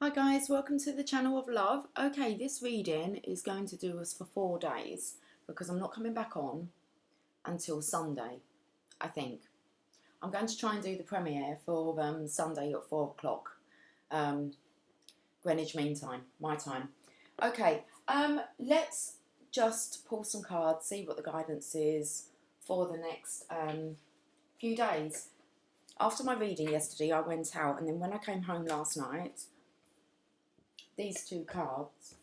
Hi guys, welcome to the channel of love. Okay, this reading is going to do us for 4 days because I'm not coming back on until Sunday, I think. I'm going to try and do the premiere for Sunday at 4 o'clock, Greenwich Mean Time, my time. Okay, let's just pull some cards, see what the guidance is for the next few days. After my reading yesterday, I went out, and then when I came home last night, these two cards,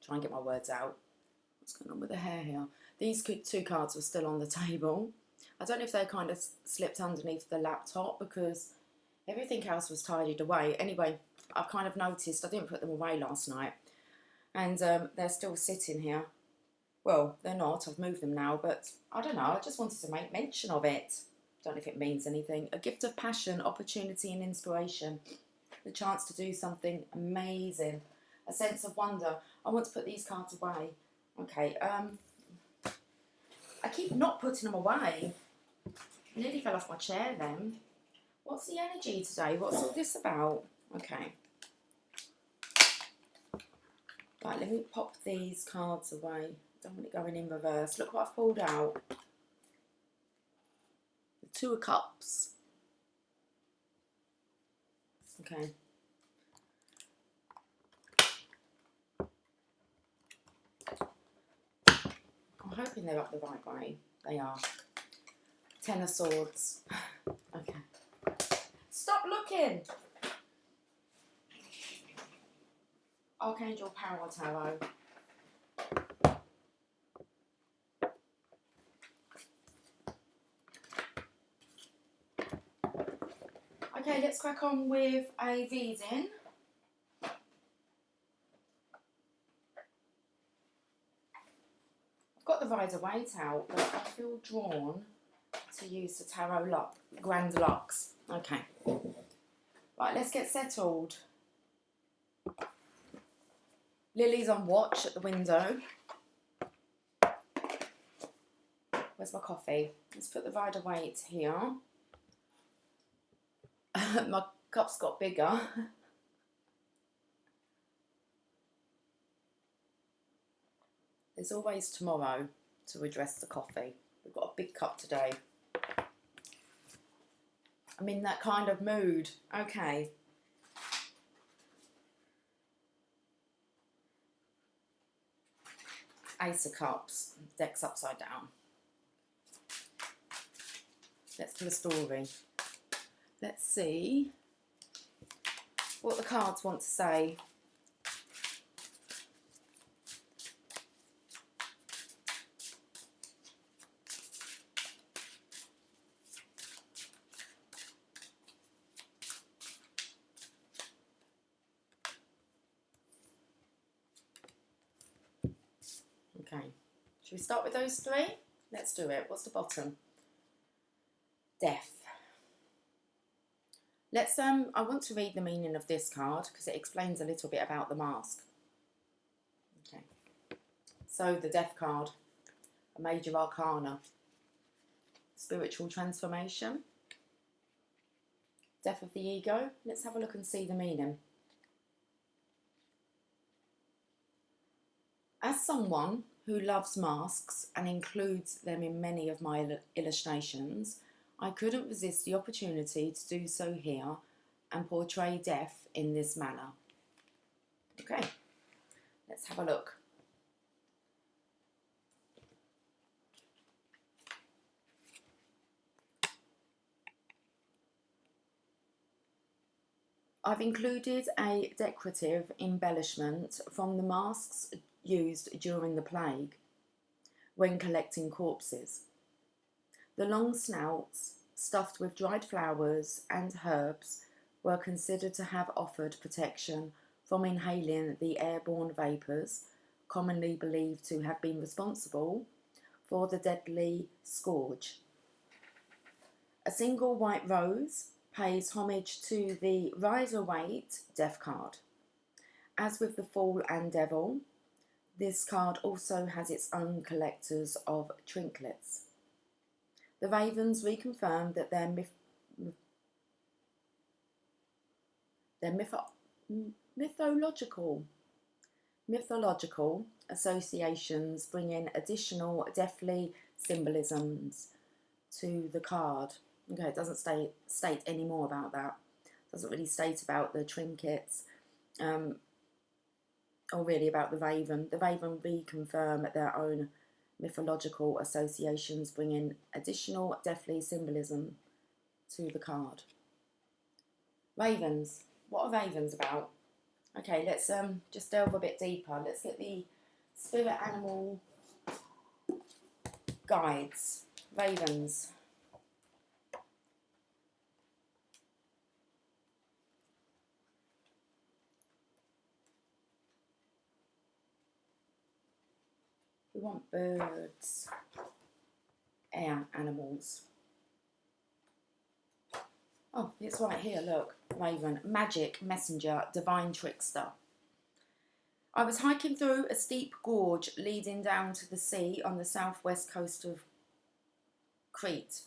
try and get my words out. What's going on with the hair here? These two cards were still on the table. I don't know if they kind of slipped underneath the laptop because everything else was tidied away. Anyway, I've kind of noticed I didn't put them away last night, and they're still sitting here. Well, they're not. I've moved them now, but I don't know. I just wanted to make mention of it. Don't know if it means anything. A gift of passion, opportunity and inspiration. The chance to do something amazing, a sense of wonder. I want to put these cards away. Okay, I keep not putting them away. I nearly fell off my chair then. What's the energy today? What's all this about? Okay. Right, let me pop these cards away. Don't want it going in reverse. Look what I've pulled out. The Two of Cups. Okay. I'm hoping they're up the right way. They are. Ten of Swords. Okay. Stop looking! Archangel Power Tarot. Okay, let's crack on with a reading. I've got the Rider-Waite out, but I feel drawn to use the Tarot Grand Lux. Okay. Right, let's get settled. Lily's on watch at the window. Where's my coffee? Let's put the Rider-Waite here. My cup's got bigger. There's always tomorrow to address the coffee. We've got a big cup today. I'm in that kind of mood. Okay. Ace of Cups. Deck's upside down. Let's tell a story. Let's see what the cards want to say. Okay, should we start with those three? Let's do it. What's the bottom? Death. Let's I want to read the meaning of this card because it explains a little bit about the mask. Okay. So the Death card, a major arcana. Spiritual transformation. Death of the ego. Let's have a look and see the meaning. As someone who loves masks and includes them in many of my illustrations, I couldn't resist the opportunity to do so here and portray death in this manner. Okay, let's have a look. I've included a decorative embellishment from the masks used during the plague when collecting corpses. The long snouts, stuffed with dried flowers and herbs, were considered to have offered protection from inhaling the airborne vapours commonly believed to have been responsible for the deadly scourge. A single white rose pays homage to the Rider-Waite Death card. As with the Fool and Devil, this card also has its own collectors of trinkets. The Ravens reconfirmed that their Mythological. Mythological associations bring in additional deathly symbolisms to the card. Okay, it doesn't state any more about that. It doesn't really state about the trinkets, or really about the raven. The raven reconfirm their own mythological associations, bring in additional deathly symbolism to the card. Ravens. What are ravens about? Okay, let's just delve a bit deeper. Let's get the spirit animal guides. Ravens. We want birds, air animals. Oh, it's right here, look. Raven, magic, messenger, divine trickster. I was hiking through a steep gorge leading down to the sea on the southwest coast of Crete.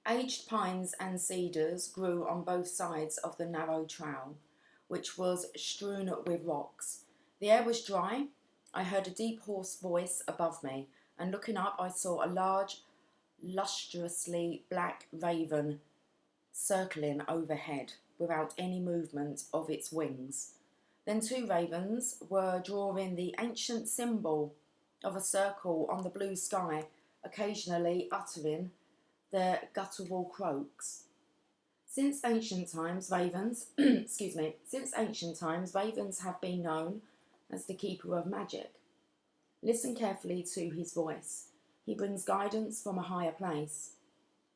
Aged pines and cedars grew on both sides of the narrow trail, which was strewn with rocks. The air was dry. I heard a deep hoarse voice above me, and looking up I saw a large, lustrously black raven circling overhead without any movement of its wings. Then two ravens were drawing the ancient symbol of a circle on the blue sky, occasionally uttering their guttural croaks. Since ancient times, ravens, since ancient times, ravens have been known as the keeper of magic. Listen carefully to his voice. He brings guidance from a higher place.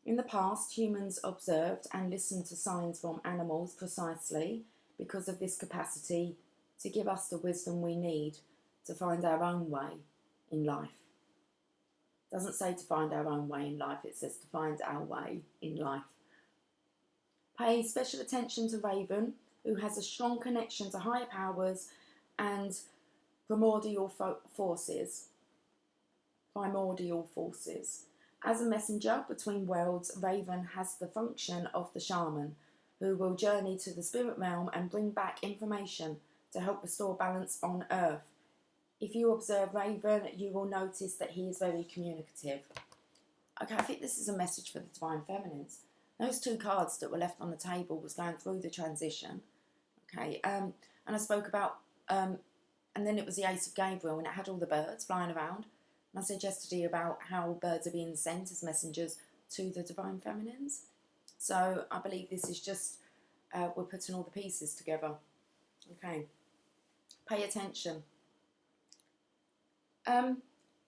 In the past, humans observed and listened to signs from animals precisely because of this capacity to give us the wisdom we need to find our own way in life. It doesn't say to find our own way in life, it says to find our way in life. Pay special attention to Raven, who has a strong connection to higher powers and primordial forces. As a messenger between worlds, Raven has the function of the shaman, who will journey to the spirit realm and bring back information to help restore balance on Earth. If you observe Raven, you will notice that he is very communicative. Okay, I think this is a message for the Divine Feminines. Those two cards that were left on the table was going through the transition. Okay, and I spoke about, and then it was the Ace of Gabriel, and it had all the birds flying around. And I suggested to you about how birds are being sent as messengers to the Divine Feminines. So I believe this is just, we're putting all the pieces together. Okay, pay attention.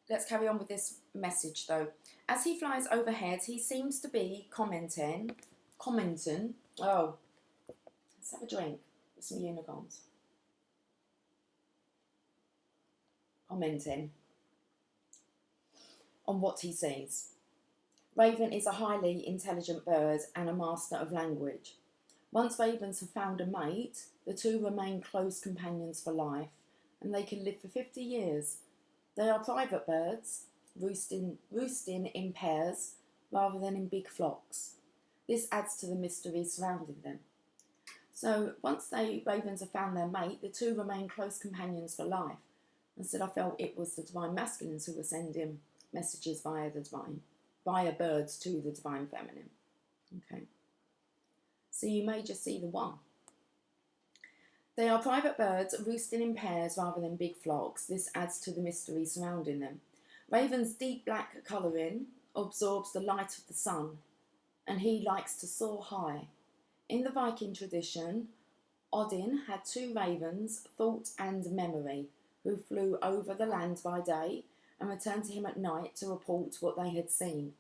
Let's carry on with this message though. As he flies overhead, he seems to be commenting. Oh, let's have a drink with some unicorns. Commenting on what he sees. Raven is a highly intelligent bird and a master of language. Once ravens have found a mate, the two remain close companions for life, and they can live for 50 years. They are private birds, roosting in pairs rather than in big flocks. This adds to the mystery surrounding them. So once ravens have found their mate, the two remain close companions for life. Instead, I felt it was the Divine Masculines who were sending messages via birds to the Divine Feminine. Okay. So you may just see the one. They are private birds roosting in pairs rather than big flocks. This adds to the mystery surrounding them. Raven's deep black colouring absorbs the light of the sun, and he likes to soar high. In the Viking tradition, Odin had two ravens, Thought and Memory, who flew over the land by day and returned to him at night to report what they had seen.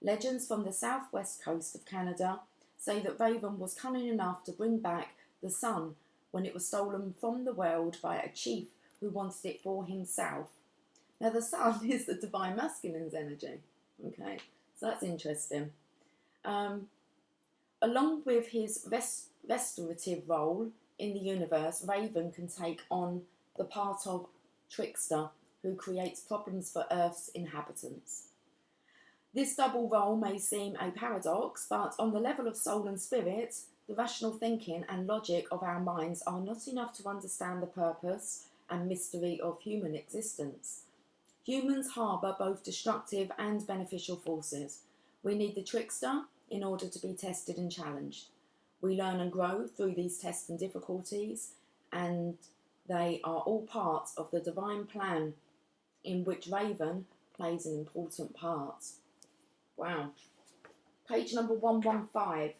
Legends from the southwest coast of Canada say that Raven was cunning enough to bring back the sun when it was stolen from the world by a chief who wanted it for himself. Now the sun is the Divine Masculine's energy. Okay, so that's interesting. Along with his restorative role in the universe, Raven can take on the part of trickster who creates problems for Earth's inhabitants. This double role may seem a paradox, but on the level of soul and spirit, The rational thinking and logic of our minds are not enough to understand the purpose and mystery of human existence. Humans harbour both destructive and beneficial forces. We need the trickster in order to be tested and challenged. We learn and grow through these tests and difficulties, and they are all part of the divine plan in which Raven plays an important part. Wow. Page number 115.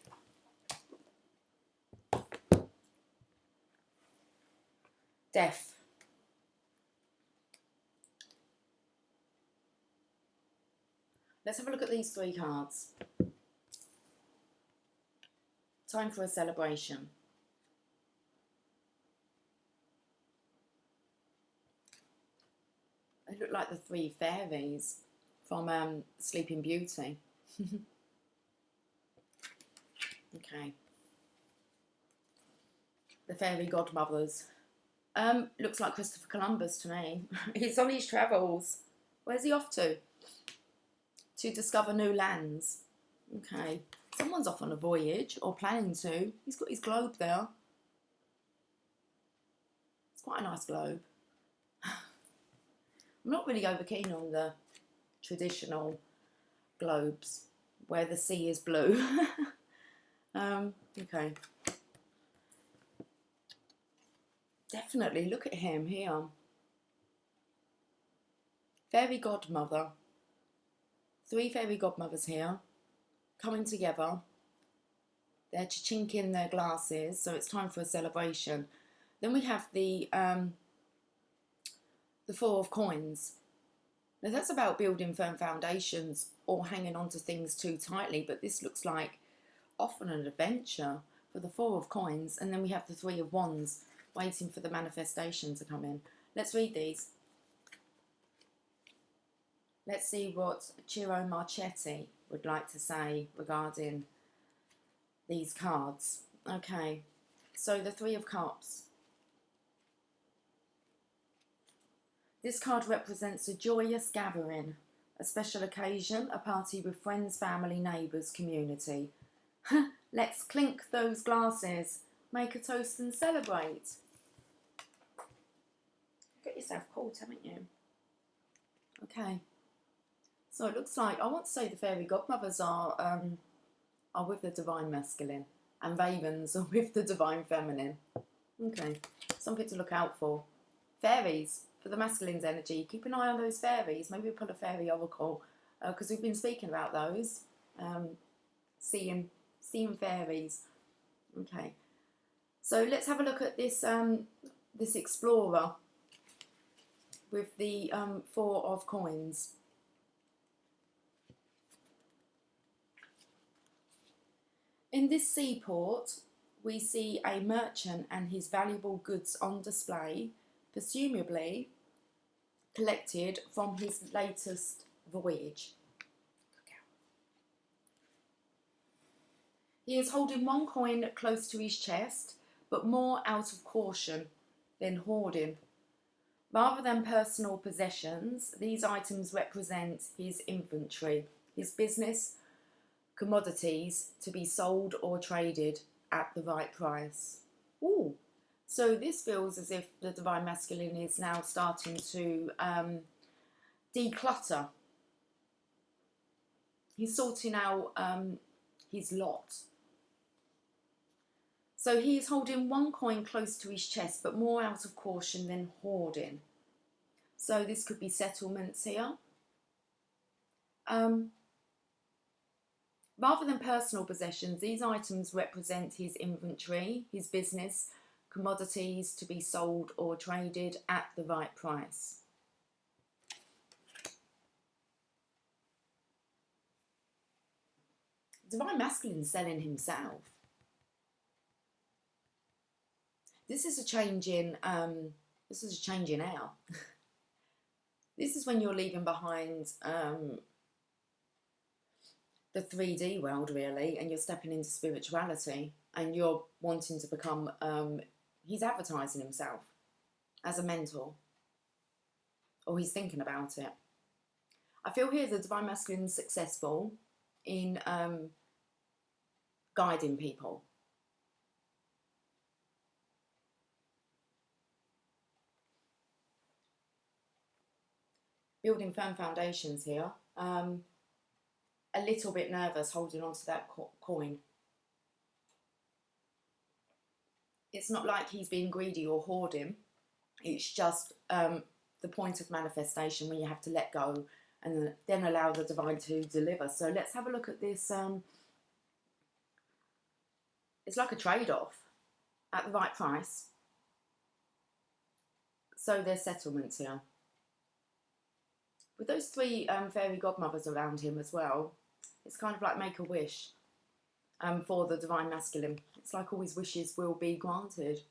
Death. Let's have a look at these 3 cards. Time for a celebration. They look like the 3 fairies from Sleeping Beauty. Okay. The fairy godmothers. Looks like Christopher Columbus to me. He's on his travels. Where's he off to? To discover new lands. Okay. Someone's off on a voyage, or planning to. He's got his globe there. It's quite a nice globe. I'm not really over keen on the traditional globes where the sea is blue. Okay. Definitely look at him here. Fairy godmother. 3 fairy godmothers here, coming together. They're chinking their glasses, so it's time for a celebration. Then we have the 4 of coins. Now that's about building firm foundations or hanging on to things too tightly, but this looks like often an adventure for the 4 of coins. And then we have the 3 of wands, waiting for the manifestation to come in. Let's read these. Let's see what Ciro Marchetti would like to say regarding these cards. Okay, so the 3 of Cups. This card represents a joyous gathering, a special occasion, a party with friends, family, neighbours, community. Let's clink those glasses, make a toast and celebrate. Get yourself caught, haven't you? Okay. So it looks like, I want to say the fairy godmothers are with the divine masculine, and ravens are with the divine feminine. Okay, something to look out for. Fairies, for the masculine's energy. Keep an eye on those fairies. Maybe pull a fairy oracle, because we've been speaking about those. Seeing fairies. Okay, so let's have a look at this this explorer with the 4 of coins. In this seaport, we see a merchant and his valuable goods on display, presumably collected from his latest voyage. He is holding 1 coin close to his chest, but more out of caution than hoarding. Rather than personal possessions, these items represent his inventory, his business, commodities to be sold or traded at the right price. Ooh, so this feels as if the divine masculine is now starting to declutter. He's sorting out his lot. So he is holding 1 coin close to his chest, but more out of caution than hoarding. So this could be settlements here. Rather than personal possessions, these items represent his inventory, his business, commodities to be sold or traded at the right price. Divine masculine selling himself. This is a change in air. This is when you're leaving behind the 3D world, really, and you're stepping into spirituality, and you're wanting to become, he's advertising himself as a mentor, or he's thinking about it. I feel here the divine masculine is successful in guiding people. building firm foundations here. A little bit nervous holding on to that coin. It's not like he's being greedy or hoarding. It's just the point of manifestation when you have to let go and then allow the divine to deliver. So let's have a look at this. It's like a trade-off at the right price. So there's settlements here. With those three fairy godmothers around him as well, it's kind of like make a wish for the divine masculine. It's like all his wishes will be granted.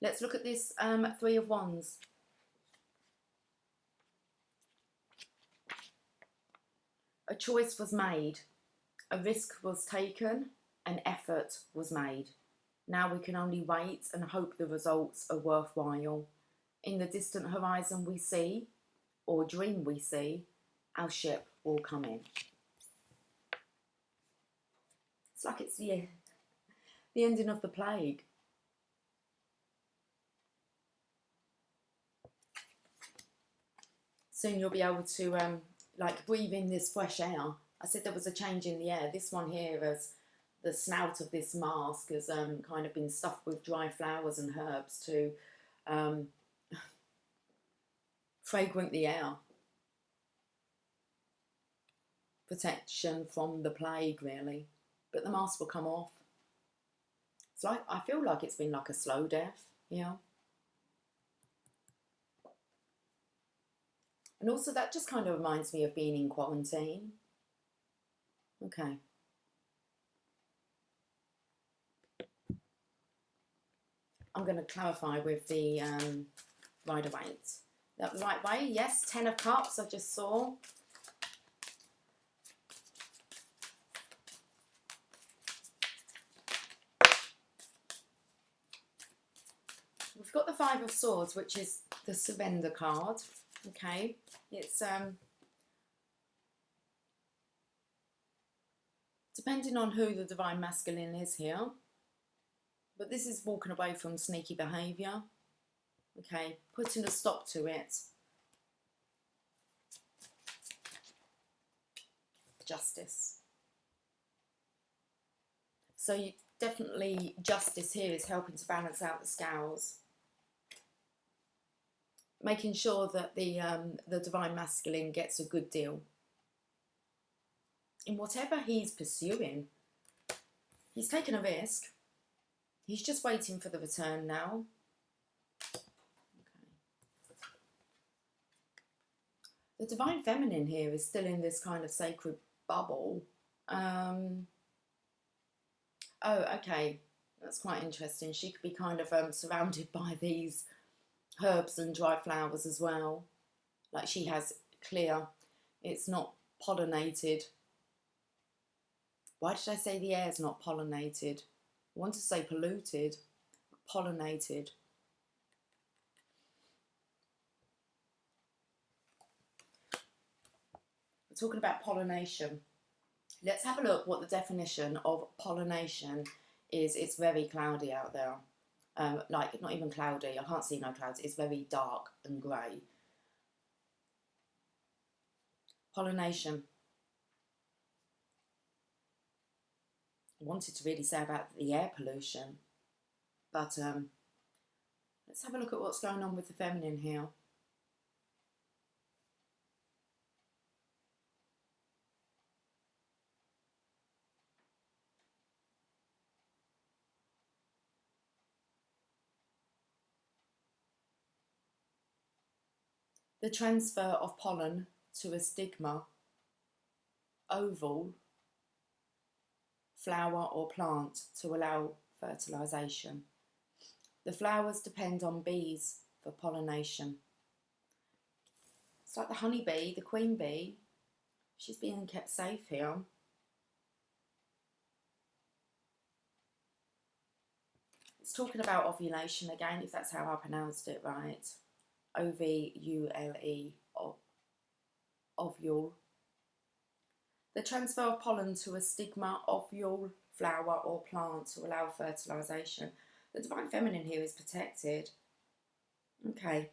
Let's look at this Three of Wands. A choice was made, a risk was taken, an effort was made. Now we can only wait and hope the results are worthwhile. In the distant horizon we see, or dream we see, our ship will come in. It's like it's the ending of the plague. Soon you'll be able to like breathe in this fresh air. I said there was a change in the air. This one here has the snout of this mask has kind of been stuffed with dry flowers and herbs to fragrant the air. Protection from the plague, really. But the mask will come off. It's like, I feel like it's been like a slow death, yeah. And also that just kind of reminds me of being in quarantine. Okay. I'm going to clarify with the Rider-Waite. That the right way? Yes, 10 of Cups I just saw. We've got the Five of Swords, which is the surrender card. Okay, it's depending on who the divine masculine is here, but this is walking away from sneaky behaviour. Okay, putting a stop to it. Justice. So you definitely, justice here is helping to balance out the scales. Making sure that the divine masculine gets a good deal. In whatever he's pursuing, he's taken a risk. He's just waiting for the return now. The divine feminine here is still in this kind of sacred bubble. Oh, okay. That's quite interesting. She could be kind of surrounded by these herbs and dry flowers as well. Like she has clear, it's not pollinated. Why did I say the air's not pollinated? I want to say polluted, pollinated. We're talking about pollination. Let's have a look what the definition of pollination is. It's very cloudy out there. Like, not even cloudy, I can't see no clouds. It's very dark and grey. Pollination. I wanted to really say about the air pollution, but let's have a look at what's going on with the feminine here. The transfer of pollen to a stigma, oval, flower or plant to allow fertilisation. The flowers depend on bees for pollination. It's like the honeybee, the queen bee. She's being kept safe here. It's talking about ovulation again, if that's how I pronounced it right. O-V-U-L-E, ovule. The transfer of pollen to a stigma, ovule, flower or plant to allow fertilisation. The divine feminine here is protected. Okay.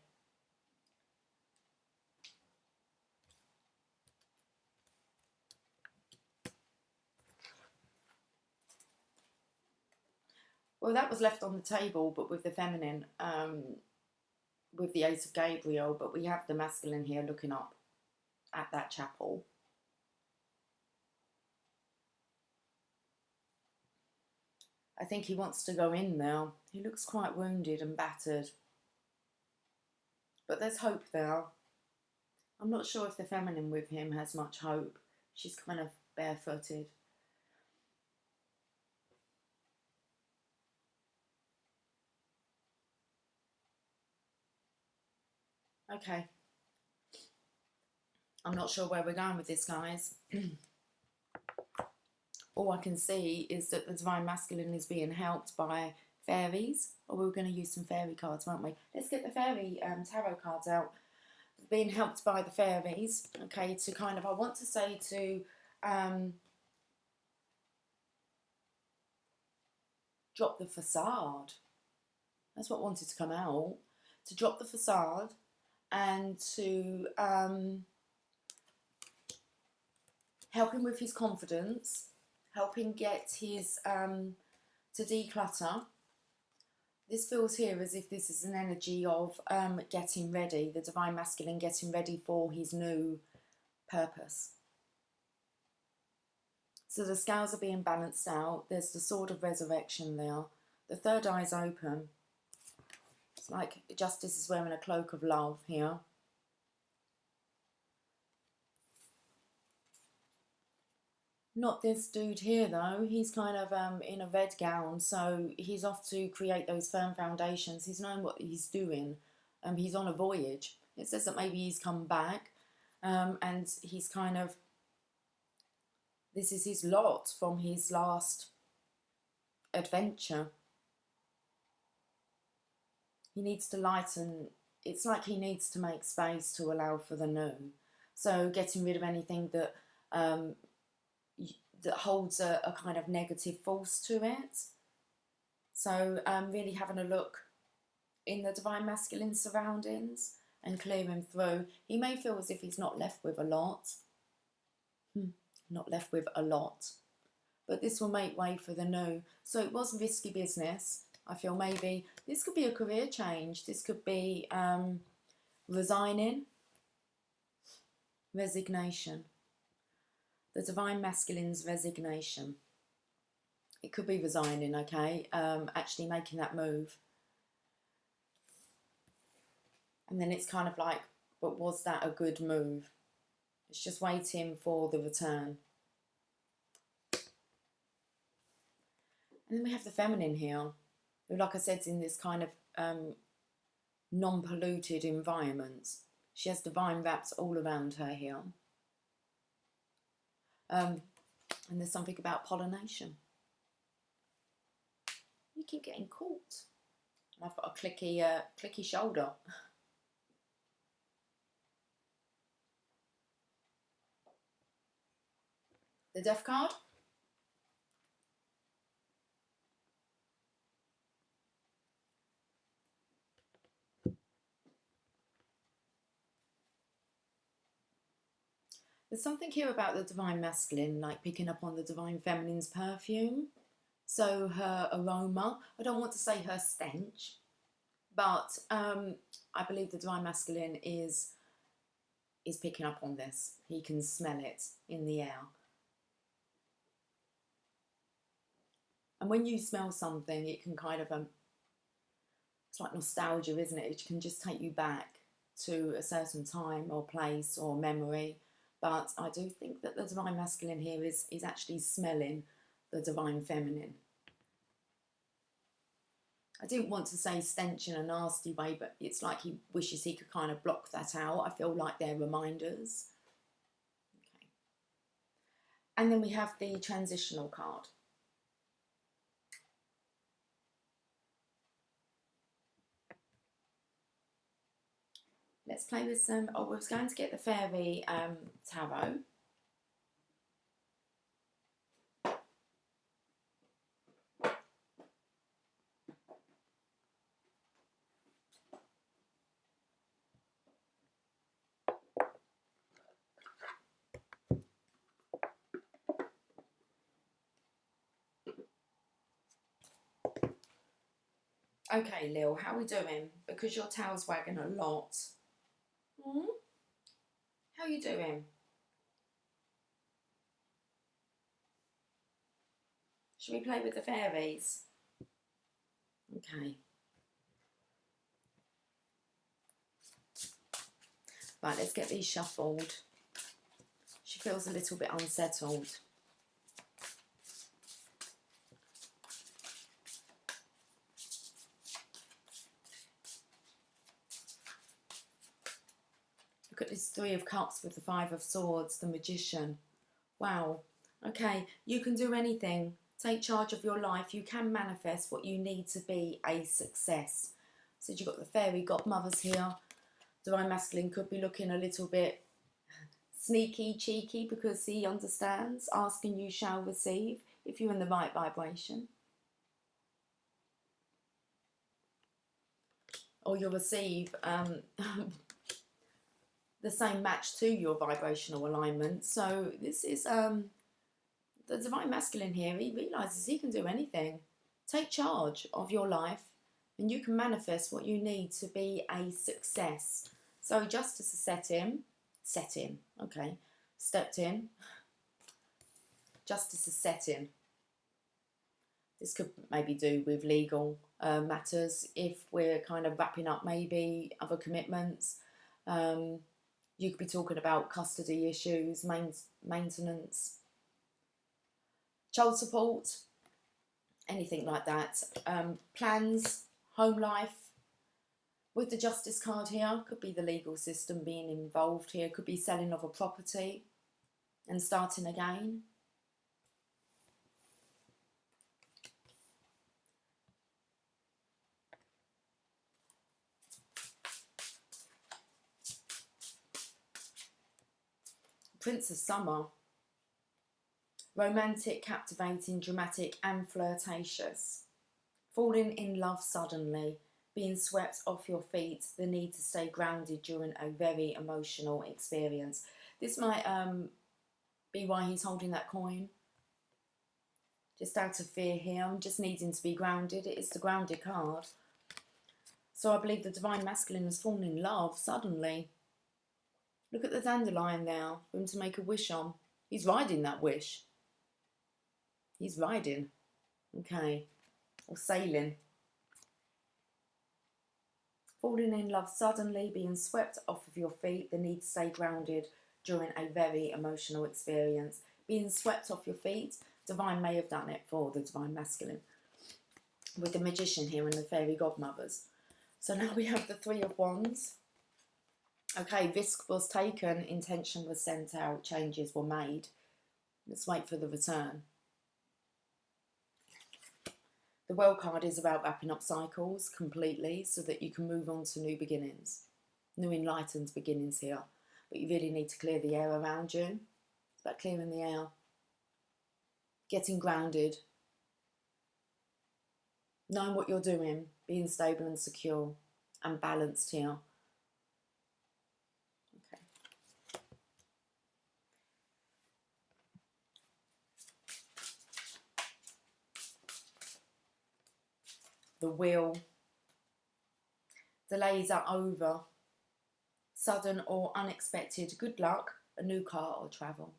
Well, that was left on the table, but with the feminine, with the Ace of Gabriel, but we have the masculine here looking up at that chapel. I think he wants to go in now. He looks quite wounded and battered. But there's hope there. I'm not sure if the feminine with him has much hope. She's kind of barefooted. Okay. I'm not sure where we're going with this, guys. All I can see is that the Divine Masculine is being helped by fairies. Or we were going to use some fairy cards, weren't we? Let's get the fairy tarot cards out. Being helped by the fairies, okay, to kind of, I want to say to drop the facade. That's what wanted to come out. To drop the facade and to help him with his confidence, help him get his, to declutter. This feels here as if this is an energy of getting ready, the Divine Masculine getting ready for his new purpose. So the scales are being balanced out. There's the sword of resurrection there. The third eye is open. It's like Justice is wearing a cloak of love here. Not this dude here though. He's kind of in a red gown, so he's off to create those firm foundations. He's knowing what he's doing. He's on a voyage. It says that maybe he's come back and he's kind of, this is his lot from his last adventure. He needs to lighten. It's like he needs to make space to allow for the new. So getting rid of anything that that holds a kind of negative force to it. So really having a look in the Divine Masculine surroundings and clearing through. He may feel as if he's not left with a lot. Not left with a lot. But this will make way for the new. So it was risky business. I feel maybe this could be a career change. This could be resigning. Resignation. The Divine Masculine's resignation. It could be resigning, okay? Actually making that move. And then it's kind of like, but was that a good move? It's just waiting for the return. And then we have the feminine here, who, like I said, is in this kind of non-polluted environment. She has divine wraps all around her here. And there's something about pollination. You keep getting caught. And I've got a clicky shoulder. The Death card. There's something here about the Divine Masculine, like picking up on the Divine Feminine's perfume. So her aroma, I don't want to say her stench, but I believe the Divine Masculine is picking up on this. He can smell it in the air. And when you smell something, it can kind of, it's like nostalgia, isn't it? It can just take you back to a certain time or place or memory. But I do think that the Divine Masculine here is actually smelling the Divine Feminine. I didn't want to say stench in a nasty way, but it's like he wishes he could kind of block that out. I feel like they're reminders. Okay. And then we have the transitional card. Let's play with some, I was going to get the fairy tarot. Okay, Lil, how are we doing? Because your tail's wagging a lot. Hmm? How are you doing? Should we play with the fairies? Okay. Right, let's get these shuffled. She feels a little bit unsettled. Look at this Three of Cups with the Five of Swords, the Magician. Wow. Okay, you can do anything. Take charge of your life. You can manifest what you need to be a success. So you've got the fairy godmothers here. Divine Masculine could be looking a little bit sneaky, cheeky, because he understands. Asking you shall receive if you're in the right vibration. Or you'll receive the same match to your vibrational alignment. So this is the Divine Masculine here. He realises he can do anything. Take charge of your life and you can manifest what you need to be a success. So Justice is set in, okay, stepped in. Justice is set in. This could maybe do with legal matters if we're kind of wrapping up maybe other commitments. You could be talking about custody issues, maintenance, child support, anything like that. Plans, home life. With the Justice card here, could be the legal system being involved here, could be selling of a property and starting again. Prince of Summer. Romantic, captivating, dramatic and flirtatious. Falling in love suddenly. Being swept off your feet. The need to stay grounded during a very emotional experience. This might be why he's holding that coin. Just out of fear here. I'm just needing to be grounded. It is the grounded card. So I believe the Divine Masculine has fallen in love suddenly. Look at the dandelion there, for him to make a wish on. He's riding that wish. He's riding. Okay. Or sailing. Falling in love suddenly, being swept off of your feet, the need to stay grounded during a very emotional experience. Being swept off your feet, Divine may have done it for the Divine Masculine. With the Magician here and the Fairy Godmothers. So now we have the Three of Wands. Okay, risk was taken, intention was sent out, changes were made. Let's wait for the return. The World card is about wrapping up cycles completely so that you can move on to new beginnings. New enlightened beginnings here. But you really need to clear the air around you. It's about clearing the air. Getting grounded. Knowing what you're doing. Being stable and secure and balanced here. The Wheel. Delays are over. Sudden or unexpected good luck, a new car or travel.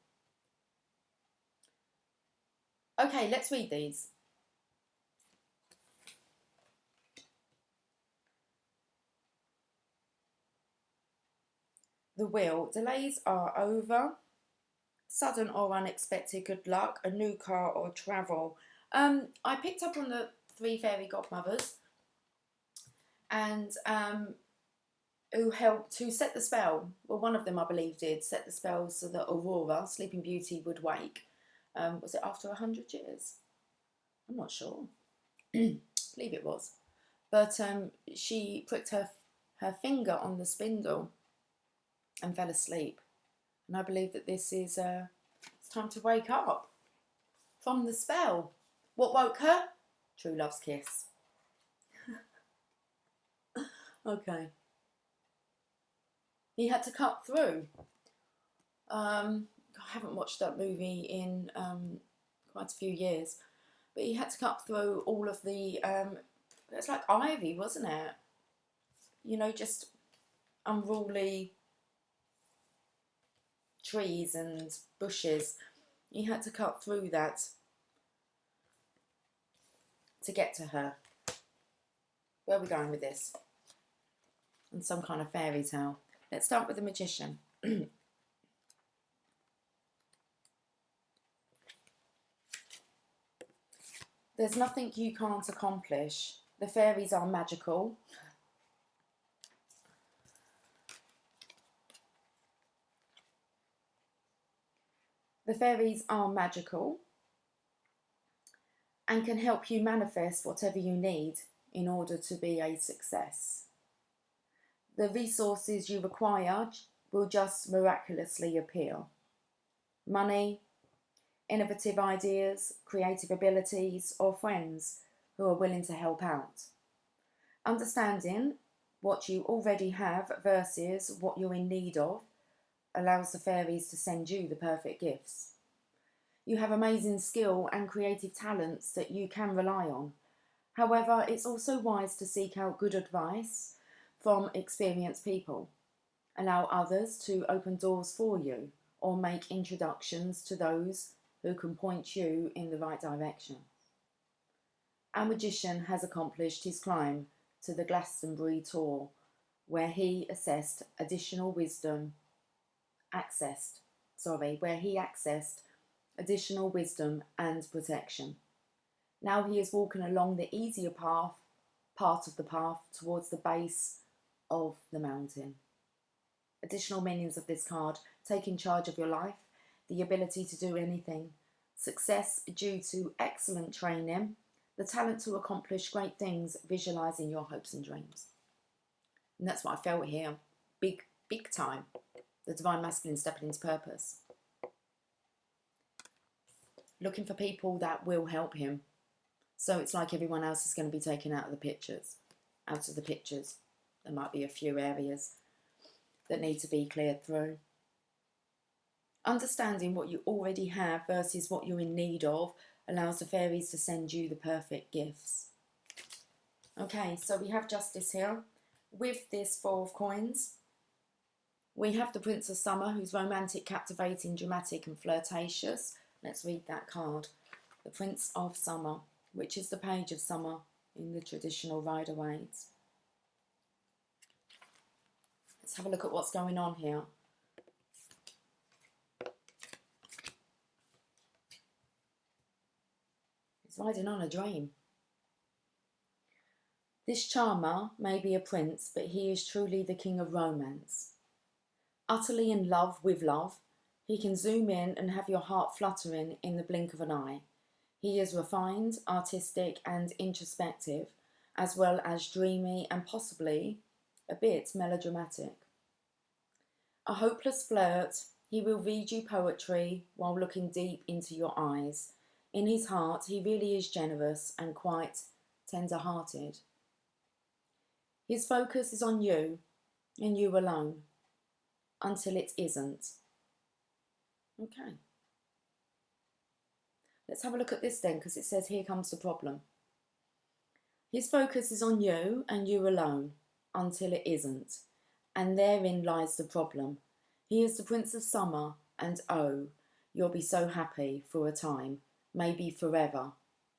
Okay, let's read these. The Wheel. Delays are over. Sudden or unexpected good luck, a new car or travel. I picked up on the Three Fairy Godmothers and who helped to set the spell. Well, one of them, I believe, did set the spell so that Aurora, Sleeping Beauty, would wake. Was it after 100 years? I'm not sure. I believe it was. But she pricked her finger on the spindle and fell asleep. And I believe that this is, it's time to wake up from the spell. What woke her? True love's kiss. Okay. He had to cut through. I haven't watched that movie in quite a few years. But he had to cut through all of the It's like ivy, wasn't it? You know, just unruly trees and bushes. You had to cut through that to get to her. Where are we going with this? And some kind of fairy tale. Let's start with the magician. There's nothing you can't accomplish. The fairies are magical. The fairies are magical and can help you manifest whatever you need in order to be a success. The resources you require will just miraculously appear. Money, innovative ideas, creative abilities, or friends who are willing to help out. Understanding what you already have versus what you're in need of allows the fairies to send you the perfect gifts. You have amazing skill and creative talents that you can rely on. However, it's also wise to seek out good advice from experienced people. Allow others to open doors for you or make introductions to those who can point you in the right direction. Our magician has accomplished his climb to the Glastonbury tour, where he accessed additional wisdom and protection. Now he is walking along the easier part of the path towards the base of the mountain. Additional meanings of this card: taking charge of your life, the ability to do anything, success due to excellent training, the talent to accomplish great things, visualising your hopes and dreams. And that's what I felt here, big time. The Divine Masculine stepping into purpose. Looking for people that will help him. So it's like everyone else is going to be taken out of the pictures. There might be a few areas that need to be cleared through. Understanding what you already have versus what you're in need of allows the fairies to send you the perfect gifts. Okay, so we have Justice here. With this Four of Coins, we have the Prince of Summer, who's romantic, captivating, dramatic and flirtatious. Let's read that card. The Prince of Summer, which is the Page of Summer in the traditional Rider-Waite. Let's have a look at what's going on here. He's riding on a dream. This charmer may be a prince, but he is truly the king of romance. Utterly in love with love, he can zoom in and have your heart fluttering in the blink of an eye. He is refined, artistic and introspective, as well as dreamy and possibly a bit melodramatic. A hopeless flirt, he will read you poetry while looking deep into your eyes. In his heart, he really is generous and quite tender-hearted. His focus is on you and you alone, until it isn't. Okay. Let's have a look at this then, because it says here comes the problem. His focus is on you and you alone, until it isn't. And therein lies the problem. He is the Prince of Summer, and oh, you'll be so happy for a time, maybe forever,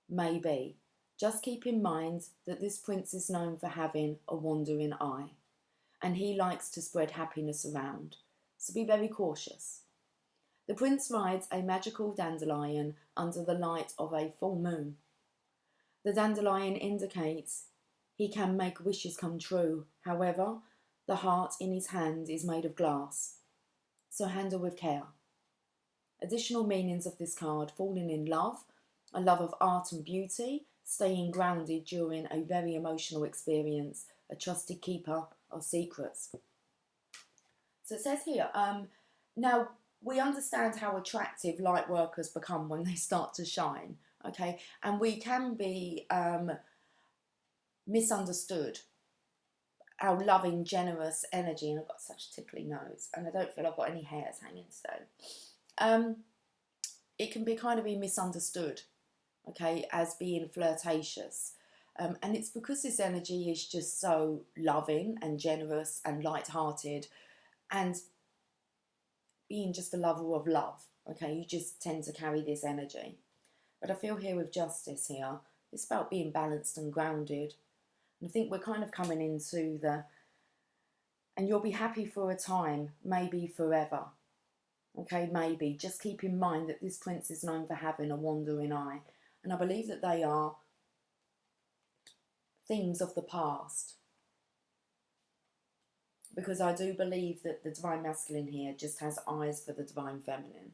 maybe. Just keep in mind that this prince is known for having a wandering eye, and he likes to spread happiness around, so be very cautious. The prince rides a magical dandelion under the light of a full moon. The dandelion indicates he can make wishes come true. However, the heart in his hand is made of glass, so handle with care. Additional meanings of this card: falling in love, a love of art and beauty, staying grounded during a very emotional experience, a trusted keeper of secrets. So it says here, now we understand how attractive light workers become when they start to shine, okay? And we can be misunderstood. Our loving, generous energy, and I've got such a tickly nose, and I don't feel I've got any hairs hanging, so it can be kind of be misunderstood, okay, as being flirtatious. And it's because this energy is just so loving and generous and light-hearted and being just a lover of love. Okay, you just tend to carry this energy. But I feel here with justice here, it's about being balanced and grounded. And I think we're kind of coming into the, and you'll be happy for a time, maybe forever. Okay, maybe. Just keep in mind that this prince is known for having a wandering eye. And I believe that they are themes of the past. Because I do believe that the divine masculine here just has eyes for the divine feminine.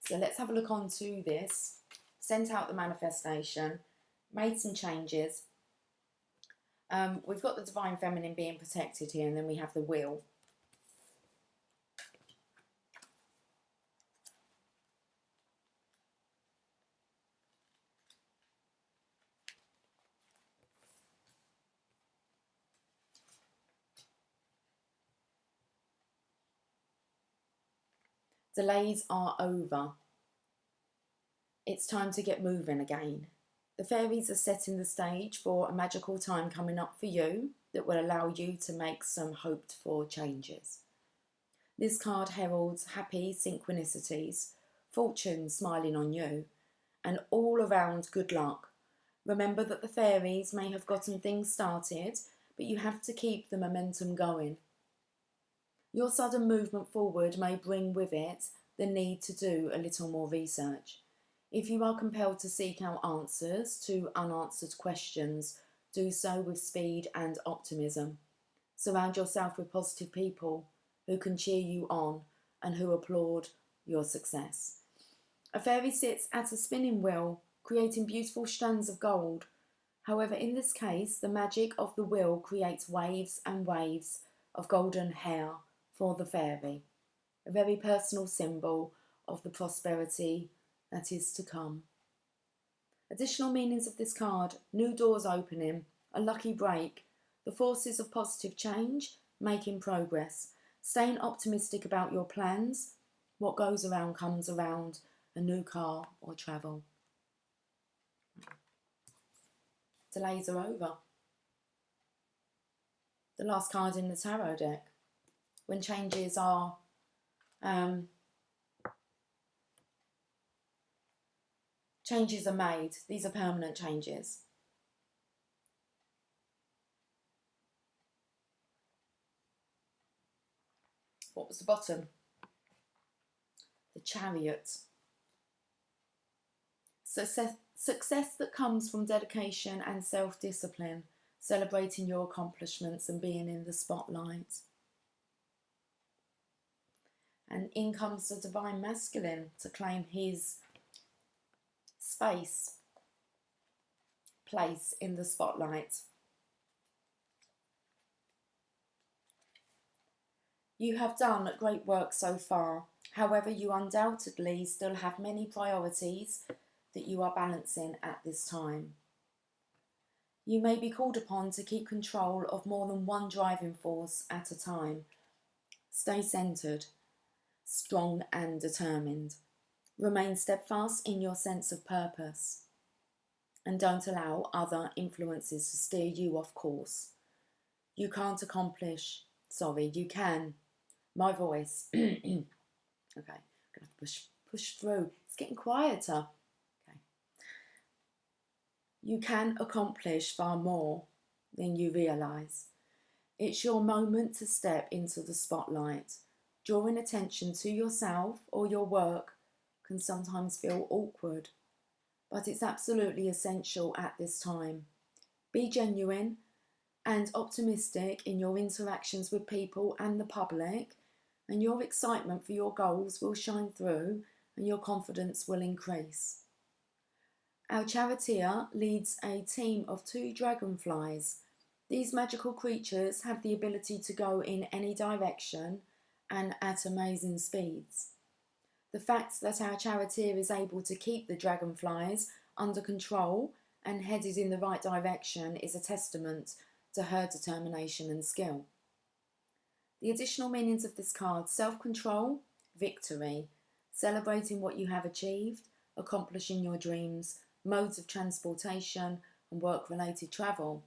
So let's have a look onto this. Sent out the manifestation, made some changes. We've got the divine feminine being protected here, and then we have the wheel. Delays are over. It's time to get moving again. The fairies are setting the stage for a magical time coming up for you that will allow you to make some hoped for changes. This card heralds happy synchronicities, fortune smiling on you, and all around good luck. Remember that the fairies may have gotten things started, but you have to keep the momentum going. Your sudden movement forward may bring with it the need to do a little more research. If you are compelled to seek out answers to unanswered questions, do so with speed and optimism. Surround yourself with positive people who can cheer you on and who applaud your success. A fairy sits at a spinning wheel, creating beautiful strands of gold. However, in this case, the magic of the wheel creates waves and waves of golden hair for the fairy, a very personal symbol of the prosperity that is to come. Additional meanings of this card: new doors opening, a lucky break, the forces of positive change, making progress, staying optimistic about your plans, what goes around comes around, a new car or travel. Delays are over. The last card in the tarot deck. When changes are made, these are permanent changes. What was the bottom? The Chariot. Success that comes from dedication and self-discipline, celebrating your accomplishments and being in the spotlight. And in comes the divine masculine to claim his space, place in the spotlight. You have done great work so far. However, you undoubtedly still have many priorities that you are balancing at this time. You may be called upon to keep control of more than one driving force at a time. Stay centred, strong and determined. Remain steadfast in your sense of purpose. And don't allow other influences to steer you off course. You can. My voice. Okay, I'm going to push through. It's getting quieter. Okay. You can accomplish far more than you realise. It's your moment to step into the spotlight. Drawing attention to yourself or your work can sometimes feel awkward, but it's absolutely essential at this time. Be genuine and optimistic in your interactions with people and the public, and your excitement for your goals will shine through and your confidence will increase. Our charioteer leads a team of 2 dragonflies. These magical creatures have the ability to go in any direction and at amazing speeds. The fact that our charioteer is able to keep the dragonflies under control and headed in the right direction is a testament to her determination and skill. The additional meanings of this card: self-control, victory, celebrating what you have achieved, accomplishing your dreams, modes of transportation and work-related travel.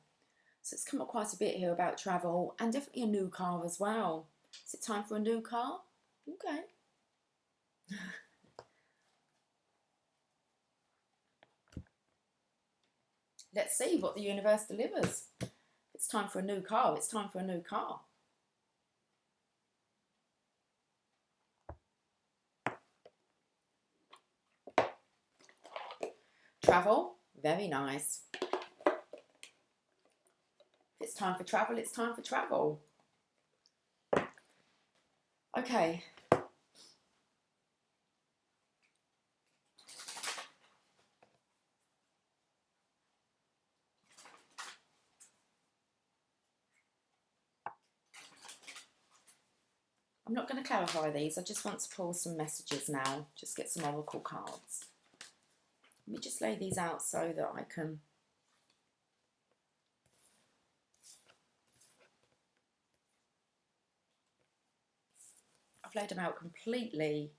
So it's come up quite a bit here about travel and definitely a new car as well. Is it time for a new car? Okay. Let's see what the universe delivers. It's time for a new car. It's time for a new car. Travel, very nice. If it's time for travel, it's time for travel. Okay. I'm not going to clarify these. I just want to pull some messages now. Just get some oracle cards. Let me just lay these out so that I can... I've laid them out completely.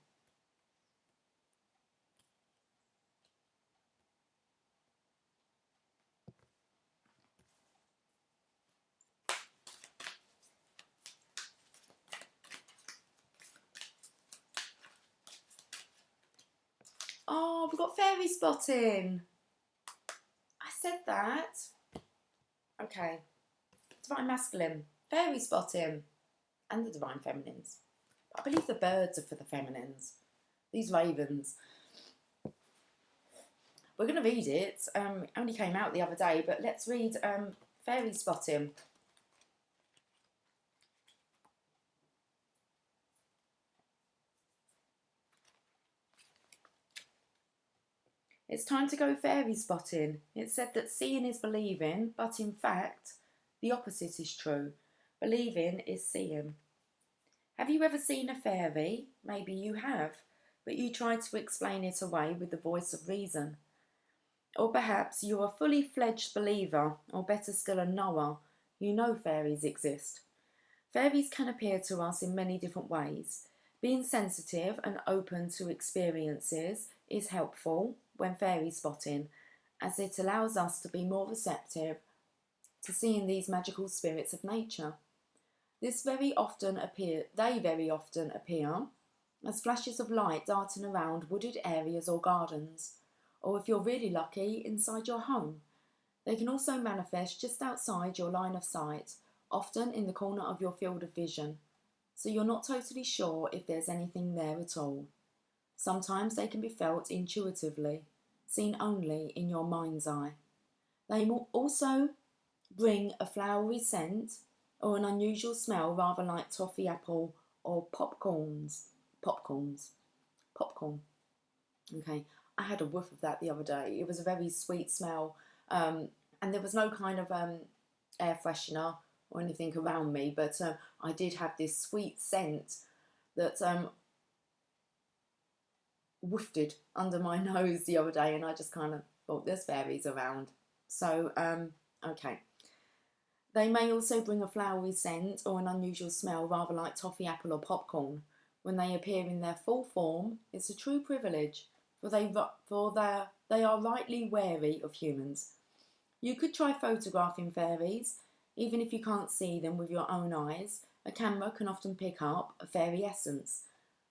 Oh, we've got fairy spotting. I said that. Okay. Divine masculine, fairy spotting, and the divine feminines. I believe the birds are for the feminines. These ravens. We're going to read it. It only came out the other day, but let's read fairy spotting. It's time to go fairy spotting. It's said that seeing is believing, but in fact, the opposite is true. Believing is seeing. Have you ever seen a fairy? Maybe you have, but you try to explain it away with the voice of reason. Or perhaps you're a fully fledged believer, or better still a knower. You know fairies exist. Fairies can appear to us in many different ways. Being sensitive and open to experiences is helpful when fairy spotting, as it allows us to be more receptive to seeing these magical spirits of nature. They very often appear as flashes of light darting around wooded areas or gardens, or if you're really lucky, inside your home. They can also manifest just outside your line of sight, often in the corner of your field of vision, so you're not totally sure if there's anything there at all. Sometimes they can be felt intuitively, seen only in your mind's eye. They will also bring a flowery scent or an unusual smell rather like toffee apple or popcorn. Okay, I had a whiff of that the other day. It was a very sweet smell, and there was no kind of air freshener or anything around me, but I did have this sweet scent that wafted under my nose the other day, and I just kind of thought there's fairies around. So, okay. They may also bring a flowery scent or an unusual smell rather like toffee apple or popcorn. When they appear in their full form, it's a true privilege, for they are rightly wary of humans. You could try photographing fairies. Even if you can't see them with your own eyes, a camera can often pick up a fairy essence,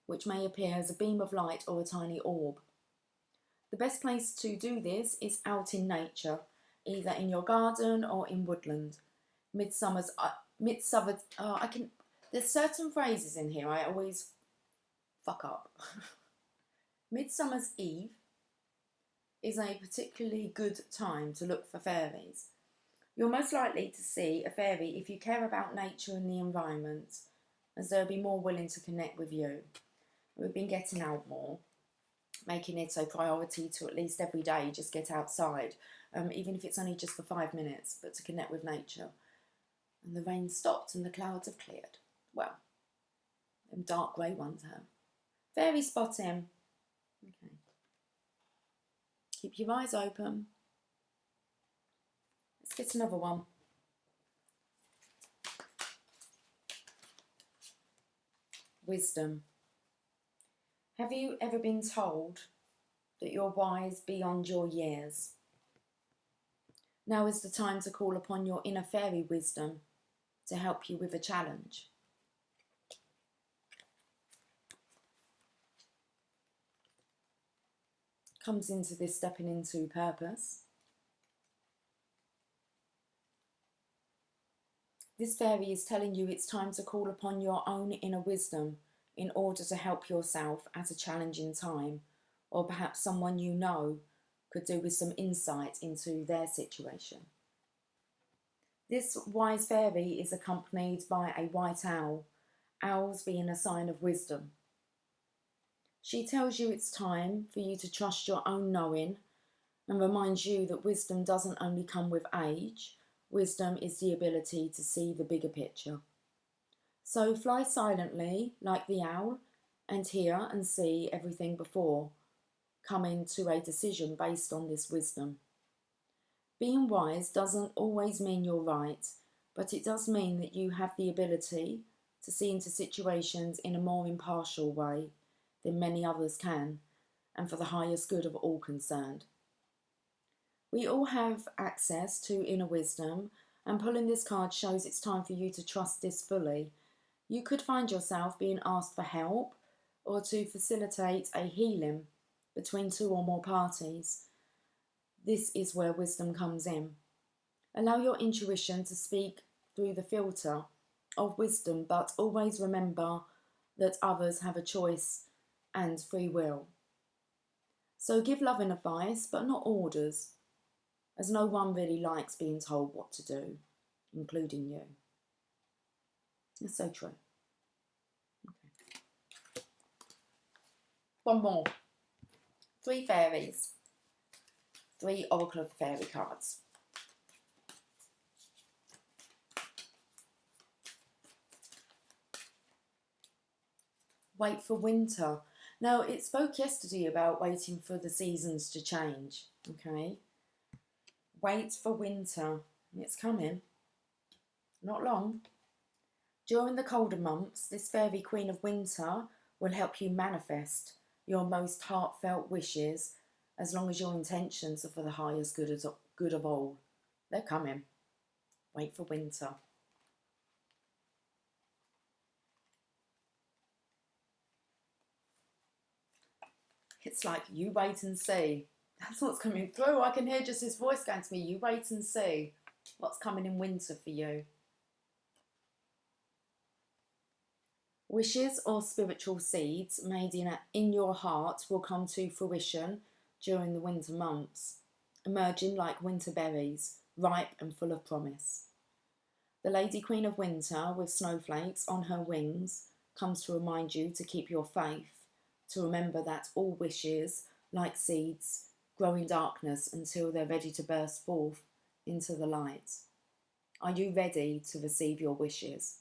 which may appear as a beam of light or a tiny orb. The best place to do this is out in nature, either in your garden or in woodland. There's certain phrases in here I always fuck up. Midsummer's Eve is a particularly good time to look for fairies. You're most likely to see a fairy if you care about nature and the environment, as they'll be more willing to connect with you. We've been getting out more, making it a priority to at least every day just get outside, even if it's only just for 5 minutes, but to connect with nature. And the rain stopped and the clouds have cleared. Well, them dark grey ones have. Fairy spotting. Okay. Keep your eyes open. Let's get another one. Wisdom. Have you ever been told that you're wise beyond your years. Now is the time to call upon your inner fairy wisdom to help you with a challenge. Comes into this stepping into purpose. This fairy is telling you it's time to call upon your own inner wisdom in order to help yourself at a challenging time, or perhaps someone you know could do with some insight into their situation. This wise fairy is accompanied by a white owl, owls being a sign of wisdom. She tells you it's time for you to trust your own knowing and reminds you that wisdom doesn't only come with age. Wisdom is the ability to see the bigger picture. So fly silently like the owl and hear and see everything before coming to a decision based on this wisdom. Being wise doesn't always mean you're right, but it does mean that you have the ability to see into situations in a more impartial way than many others can, and for the highest good of all concerned. We all have access to inner wisdom, and pulling this card shows it's time for you to trust this fully. You could find yourself being asked for help or to facilitate a healing between two or more parties. This is where wisdom comes in. Allow your intuition to speak through the filter of wisdom, but always remember that others have a choice and free will. So give loving advice, but not orders, as no one really likes being told what to do, including you. It's so true. Okay. One more. 3 fairies. 3 Oracle of Fairy cards. Wait for winter. Now, it spoke yesterday about waiting for the seasons to change, okay? Wait for winter. It's coming. Not long. During the colder months, this fairy queen of winter will help you manifest your most heartfelt wishes, as long as your intentions are for the highest good of all. They're coming. Wait for winter. It's like, you wait and see. That's what's coming through. I can hear just his voice going to me. You wait and see what's coming in winter for you. Wishes or spiritual seeds made in your heart will come to fruition during the winter months, emerging like winter berries, ripe and full of promise. The Lady Queen of Winter, with snowflakes on her wings, comes to remind you to keep your faith, to remember that all wishes, like seeds, grow in darkness until they're ready to burst forth into the light. Are you ready to receive your wishes?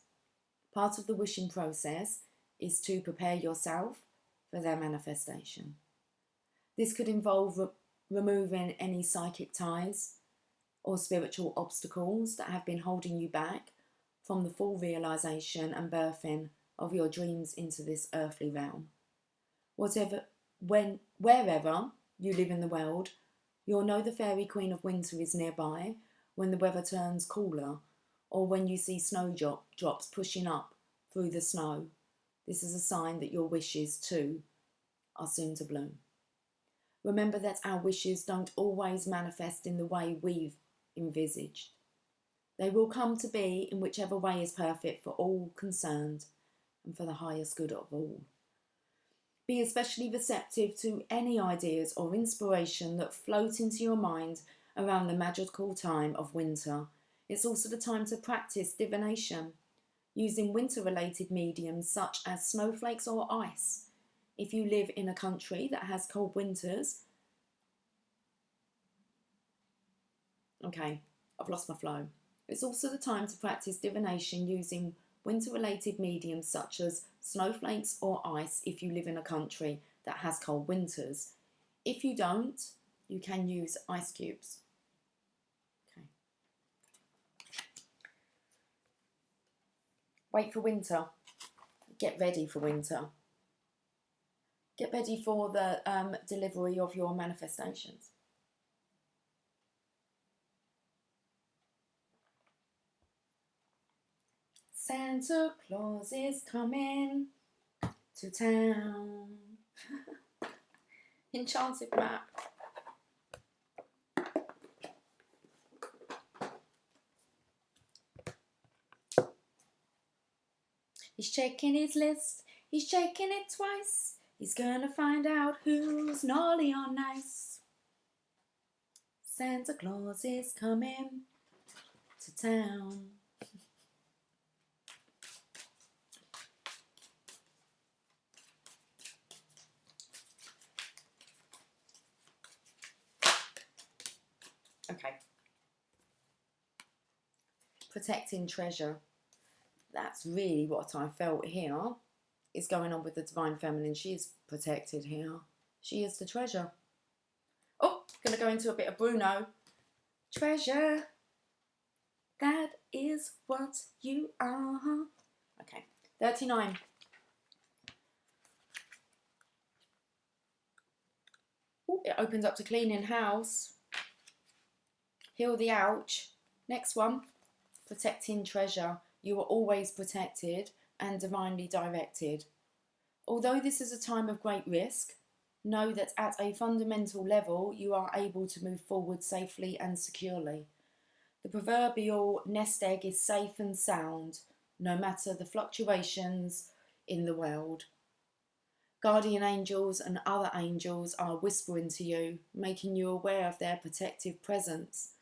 Part of the wishing process is to prepare yourself for their manifestation. This could involve removing any psychic ties or spiritual obstacles that have been holding you back from the full realization and birthing of your dreams into this earthly realm. Wherever you live in the world, you'll know the Fairy Queen of Winter is nearby when the weather turns cooler, or when you see snowdrops pushing up through the snow. This is a sign that your wishes too are soon to bloom. Remember that our wishes don't always manifest in the way we've envisaged. They will come to be in whichever way is perfect for all concerned and for the highest good of all. Be especially receptive to any ideas or inspiration that float into your mind around the magical time of winter. It's also the time to practice divination, using winter-related mediums such as snowflakes or ice. If you live in a country that has cold winters... Okay, I've lost my flow. It's also the time to practice divination using winter-related mediums such as snowflakes or ice if you live in a country that has cold winters. If you don't, you can use ice cubes. Okay. Wait for winter. Get ready for winter. Get ready for the delivery of your manifestations. Santa Claus is coming to town. Enchanted map. He's checking his list, he's checking it twice. He's gonna find out who's naughty or nice. Santa Claus is coming to town. Okay. Protecting treasure. That's really what I felt here is going on with the Divine Feminine. She is protected here. She is the treasure. Oh, going to go into a bit of Bruno. Treasure, that is what you are. Okay, 39. Ooh, it opens up to cleaning house. Heal the ouch. Next one, protecting treasure. You are always protected and divinely directed. Although this is a time of great risk, know that at a fundamental level you are able to move forward safely and securely. The proverbial nest egg is safe and sound, no matter the fluctuations in the world. Guardian angels and other angels are whispering to you, making you aware of their protective presence.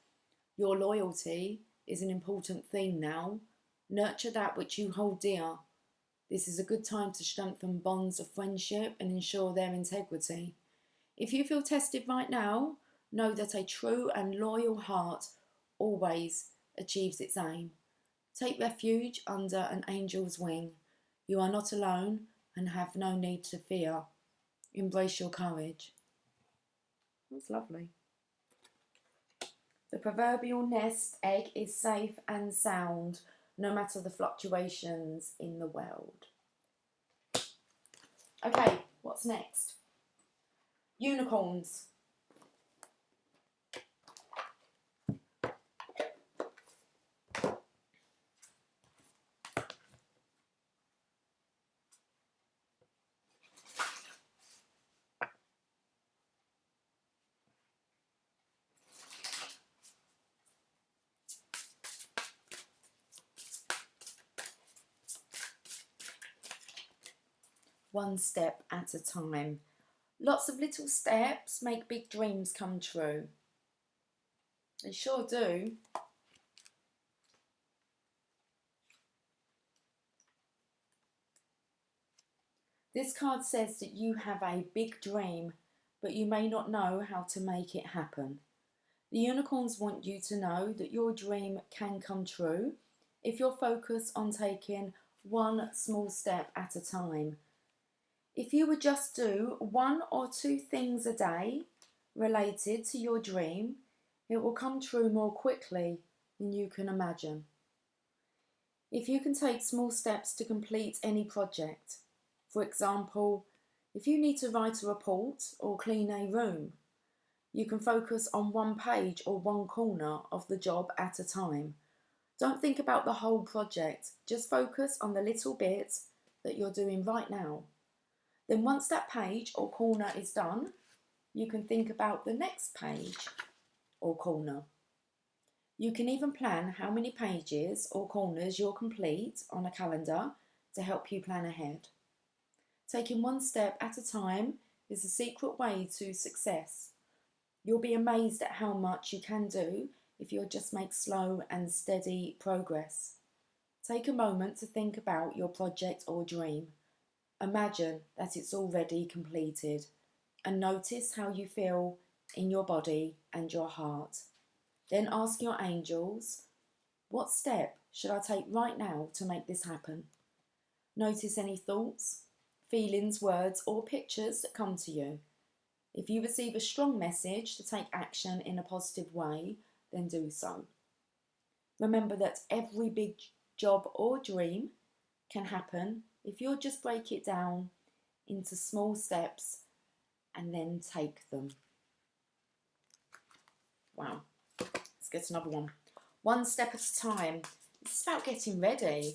Your loyalty is an important theme now. Nurture that which you hold dear. This is a good time to strengthen bonds of friendship and ensure their integrity. If you feel tested right now, know that a true and loyal heart always achieves its aim. Take refuge under an angel's wing. You are not alone and have no need to fear. Embrace your courage. That's lovely. The proverbial nest egg is safe and sound, no matter the fluctuations in the world. Okay, what's next? Unicorns. One step at a time. Lots of little steps make big dreams come true. They sure do. This card says that you have a big dream, but you may not know how to make it happen. The unicorns want you to know that your dream can come true if you're focused on taking one small step at a time. If you would just do 1 or 2 things a day related to your dream, it will come true more quickly than you can imagine. If you can take small steps to complete any project, for example, if you need to write a report or clean a room, you can focus on one page or one corner of the job at a time. Don't think about the whole project, just focus on the little bit that you're doing right now. Then once that page or corner is done, you can think about the next page or corner. You can even plan how many pages or corners you'll complete on a calendar to help you plan ahead. Taking one step at a time is the secret way to success. You'll be amazed at how much you can do if you'll just make slow and steady progress. Take a moment to think about your project or dream. Imagine that it's already completed and notice how you feel in your body and your heart. Then ask your angels, what step should I take right now to make this happen? Notice any thoughts, feelings, words or pictures that come to you. If you receive a strong message to take action in a positive way, then do so. Remember that every big job or dream can happen if you'll just break it down into small steps and then take them. Wow. Let's get another one. One step at a time. It's about getting ready.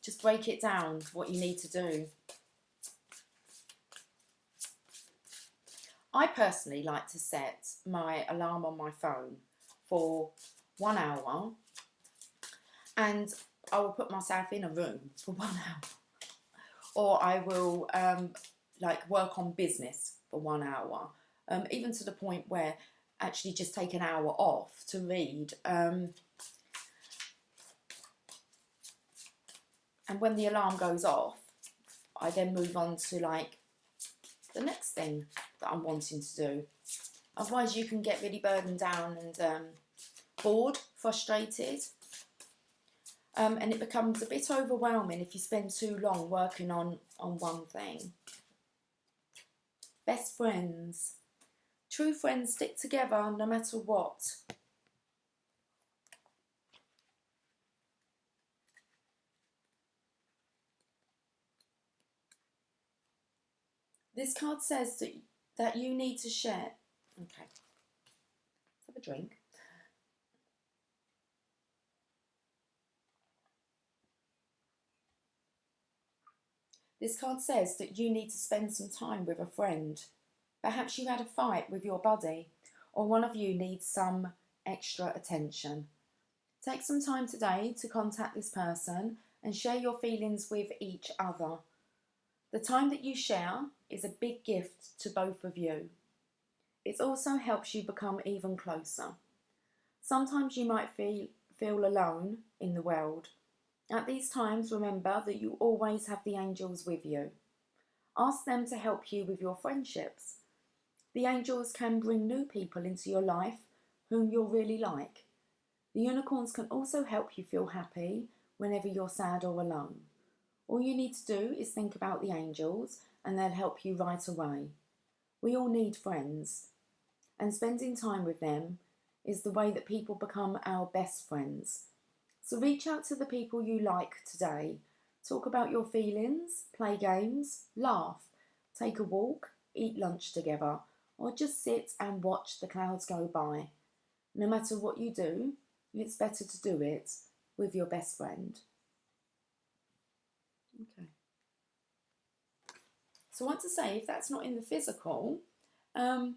Just break it down, what you need to do. I personally like to set my alarm on my phone for 1 hour, and I will put myself in a room for 1 hour, or I will like work on business for 1 hour, even to the point where actually just take an hour off to read, and when the alarm goes off, I then move on to like the next thing that I'm wanting to do. Otherwise you can get really burdened down and bored, frustrated, and it becomes a bit overwhelming if you spend too long working on one thing. Best friends. True friends stick together no matter what. This card says that you need to share. Okay, let's have a drink. This card says that you need to spend some time with a friend. Perhaps you had a fight with your buddy, or one of you needs some extra attention. Take some time today to contact this person and share your feelings with each other. The time that you share is a big gift to both of you. It also helps you become even closer. Sometimes you might feel alone in the world. At these times, remember that you always have the angels with you. Ask them to help you with your friendships. The angels can bring new people into your life whom you'll really like. The unicorns can also help you feel happy whenever you're sad or alone. All you need to do is think about the angels and they'll help you right away. We all need friends, and spending time with them is the way that people become our best friends. So reach out to the people you like today. Talk about your feelings, play games, laugh, take a walk, eat lunch together, or just sit and watch the clouds go by. No matter what you do, it's better to do it with your best friend. Okay. So I want to say, if that's not in the physical, then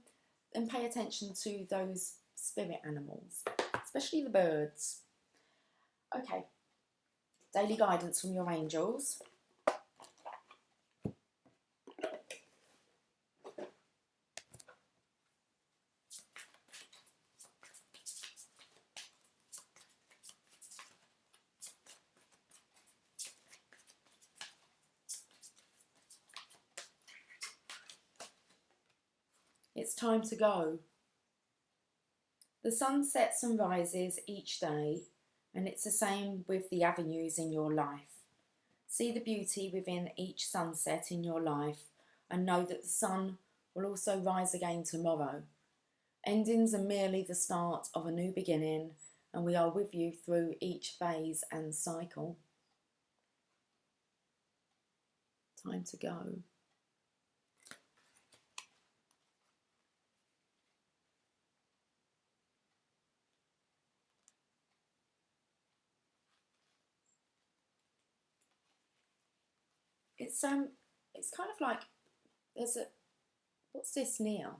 pay attention to those spirit animals, especially the birds. Okay. Daily guidance from your angels. It's time to go. The sun sets and rises each day, and it's the same with the avenues in your life. See the beauty within each sunset in your life, and know that the sun will also rise again tomorrow. Endings are merely the start of a new beginning, and we are with you through each phase and cycle. Time to go. It's kind of like there's a, what's this near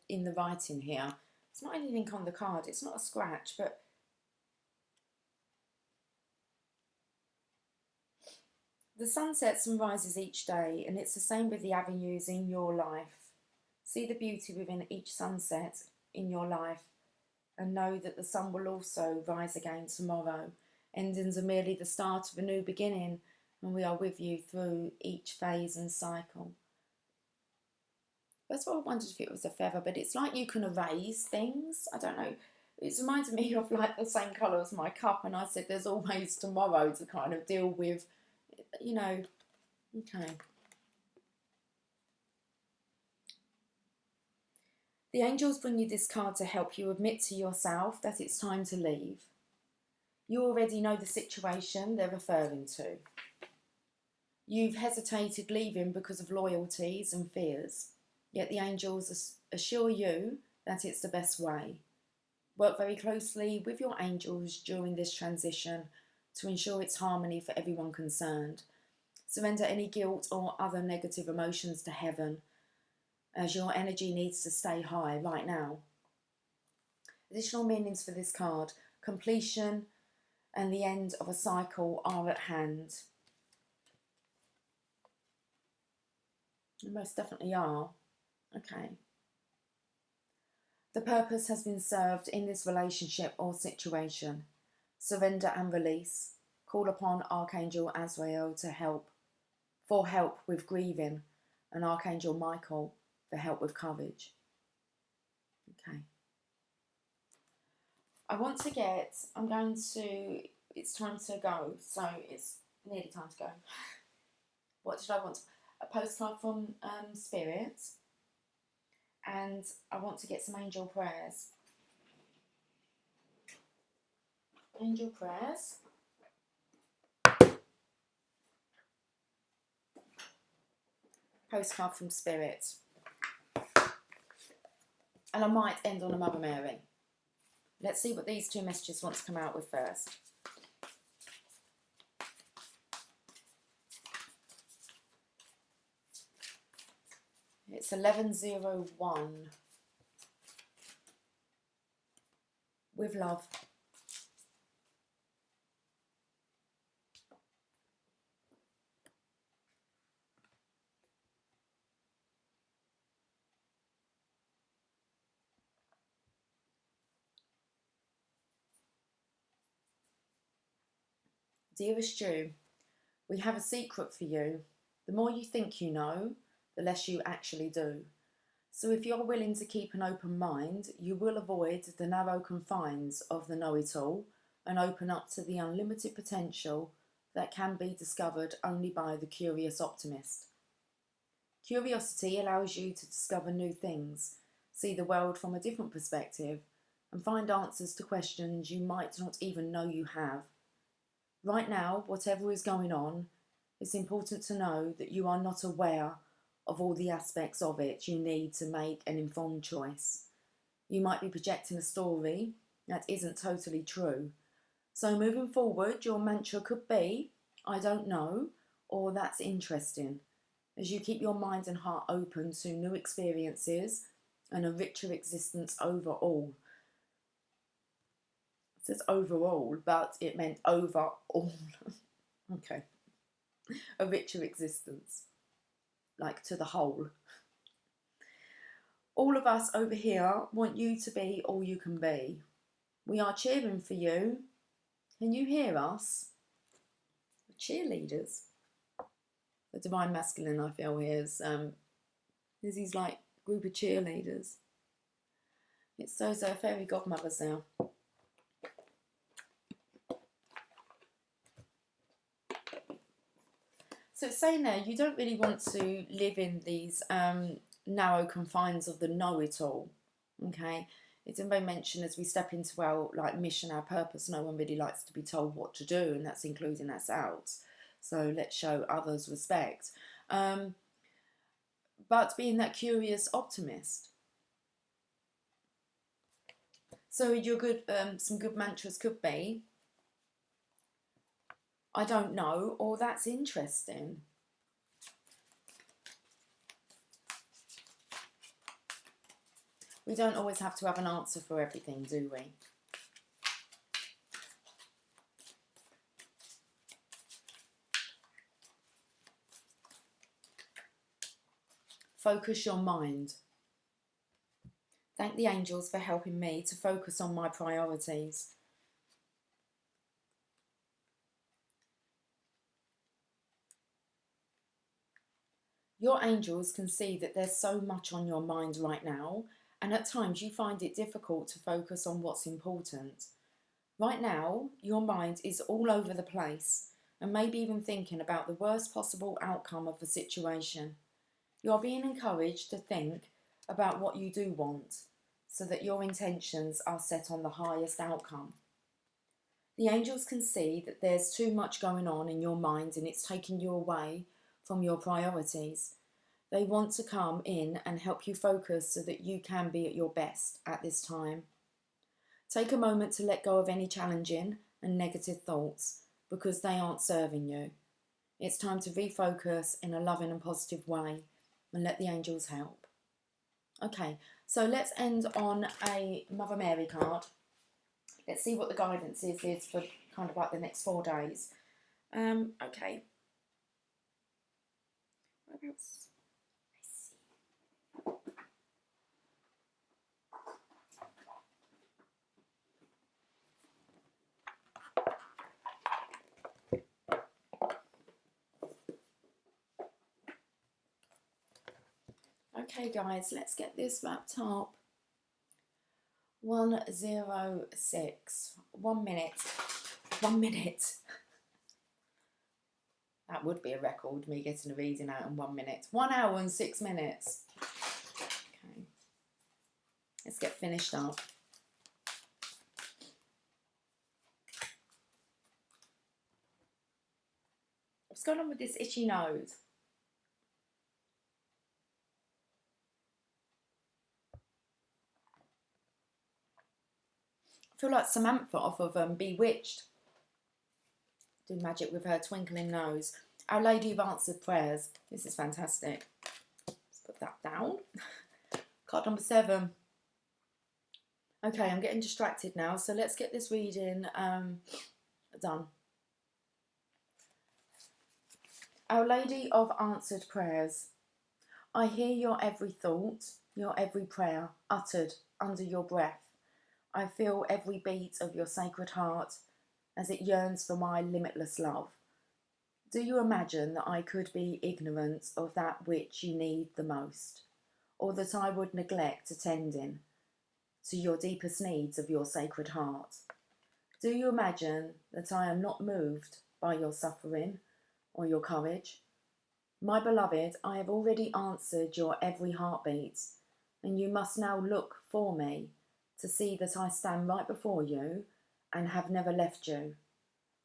in the writing here? It's not anything on the card. It's not a scratch, but the sun sets and rises each day, and it's the same with the avenues in your life. See the beauty within each sunset in your life, and know that the sun will also rise again tomorrow. Endings are merely the start of a new beginning, and we are with you through each phase and cycle. That's why I wondered if it was a feather, but it's like you can erase things. I don't know. It's reminded me of like the same colour as my cup, and I said there's always tomorrow to kind of deal with, you know. Okay. The angels bring you this card to help you admit to yourself that it's time to leave. You already know the situation they're referring to. You've hesitated leaving because of loyalties and fears, yet the angels assure you that it's the best way. Work very closely with your angels during this transition to ensure it's harmony for everyone concerned. Surrender any guilt or other negative emotions to heaven, as your energy needs to stay high right now. Additional meanings for this card: completion and the end of a cycle are at hand. They most definitely are. Okay. The purpose has been served in this relationship or situation. Surrender and release. Call upon Archangel Azrael for help with grieving, and Archangel Michael for help with courage. Okay. It's time to go, so it's nearly time to go. What did I want? A postcard from Spirit, and I want to get some angel prayers. Angel prayers. Postcard from Spirit. And I might end on a Mother Mary. Let's see what these two messages want to come out with first. It's 1101. With love. Dearest Jew, we have a secret for you. The more you think you know, the less you actually do. So if you're willing to keep an open mind, you will avoid the narrow confines of the know-it-all and open up to the unlimited potential that can be discovered only by the curious optimist. Curiosity allows you to discover new things, see the world from a different perspective, and find answers to questions you might not even know you have. Right now, whatever is going on, it's important to know that you are not aware of all the aspects of it you need to make an informed choice. You might be projecting a story that isn't totally true. So moving forward, your mantra could be, I don't know, or that's interesting, as you keep your mind and heart open to new experiences and a richer existence overall. It says overall, but it meant overall. Okay. A richer existence. Like to the whole. All of us over here want you to be all you can be. We are cheering for you. Can you hear us? Cheerleaders. The divine masculine, I feel, here is these like group of cheerleaders. It's those fairy godmothers now. So it's saying there, you don't really want to live in these narrow confines of the know-it-all, okay? It's been very mentioned as we step into our mission, our purpose. No one really likes to be told what to do, and that's including ourselves. So let's show others respect. But being that curious optimist. So your some good mantras could be, I don't know, or that's interesting. We don't always have to have an answer for everything, do we? Focus your mind. Thank the angels for helping me to focus on my priorities. Your angels can see that there's so much on your mind right now, and at times you find it difficult to focus on what's important. Right now, your mind is all over the place, and maybe even thinking about the worst possible outcome of the situation. You are being encouraged to think about what you do want, so that your intentions are set on the highest outcome. The angels can see that there's too much going on in your mind and it's taking you away from your priorities. They want to come in and help you focus so that you can be at your best at this time. Take a moment to let go of any challenging and negative thoughts because they aren't serving you. It's time to refocus in a loving and positive way and let the angels help. Okay, so let's end on a Mother Mary card. Let's see what the guidance is for kind of like the next 4 days. Okay. Whereabouts? Let's see. Okay, guys, let's get this wrapped up. 106. 1 minute. 1 minute. That would be a record, me getting a reading out in 1 minute. 1 hour and 6 minutes. Okay. Let's get finished up. What's going on with this itchy nose? I feel like Samantha off of Bewitched. Do magic with her twinkling nose. Our Lady of Answered Prayers. This is fantastic. Let's put that down. Card number 7. Okay, I'm getting distracted now, so let's get this reading done. Our Lady of Answered Prayers. I hear your every thought, your every prayer uttered under your breath. I feel every beat of your sacred heart as it yearns for my limitless love. Do you imagine that I could be ignorant of that which you need the most, or that I would neglect attending to your deepest needs of your sacred heart? Do you imagine that I am not moved by your suffering or your courage? My beloved, I have already answered your every heartbeat, and you must now look for me to see that I stand right before you and have never left you.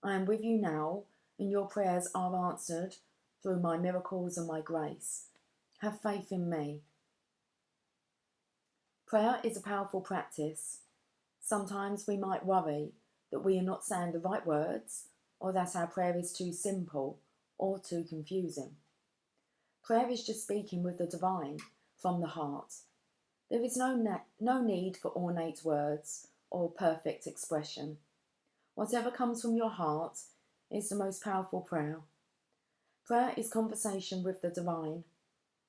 I am with you now, and your prayers are answered through my miracles and my grace. Have faith in me. Prayer is a powerful practice. Sometimes we might worry that we are not saying the right words, or that our prayer is too simple or too confusing. Prayer is just speaking with the divine from the heart. There is no need for ornate words or perfect expression. Whatever comes from your heart is the most powerful prayer. Prayer is conversation with the divine.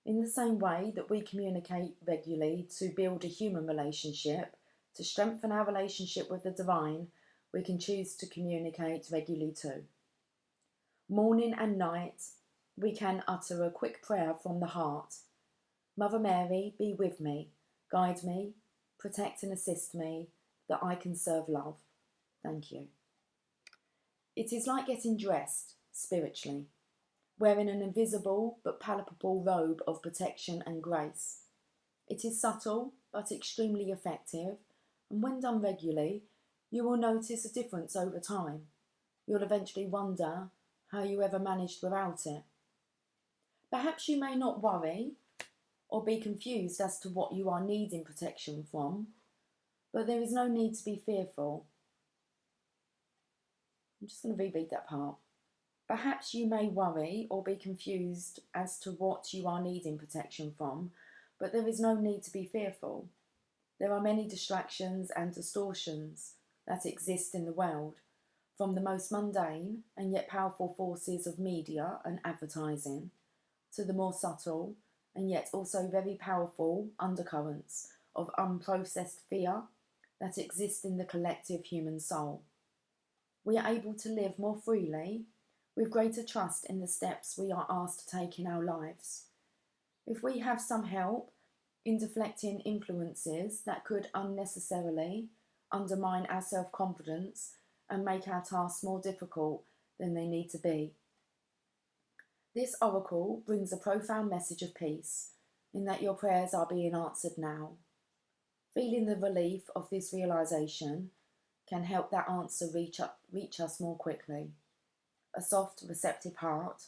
In the same way that we communicate regularly to build a human relationship, to strengthen our relationship with the divine, we can choose to communicate regularly too. Morning and night, we can utter a quick prayer from the heart. Mother Mary, be with me, guide me, protect and assist me, that I can serve love. Thank you. It is like getting dressed spiritually, wearing an invisible but palpable robe of protection and grace. It is subtle but extremely effective, and when done regularly, you will notice a difference over time. You'll eventually wonder how you ever managed without it. Perhaps you may not worry or be confused as to what you are needing protection from, but there is no need to be fearful. I'm just going to reread that part. Perhaps you may worry or be confused as to what you are needing protection from, but there is no need to be fearful. There are many distractions and distortions that exist in the world, from the most mundane and yet powerful forces of media and advertising, to the more subtle and yet also very powerful undercurrents of unprocessed fear that exist in the collective human soul. We are able to live more freely, with greater trust in the steps we are asked to take in our lives. If we have some help in deflecting influences that could unnecessarily undermine our self-confidence and make our tasks more difficult than they need to be. This oracle brings a profound message of peace, in that your prayers are being answered now. Feeling the relief of this realization, can help that answer reach us more quickly. A soft, receptive heart,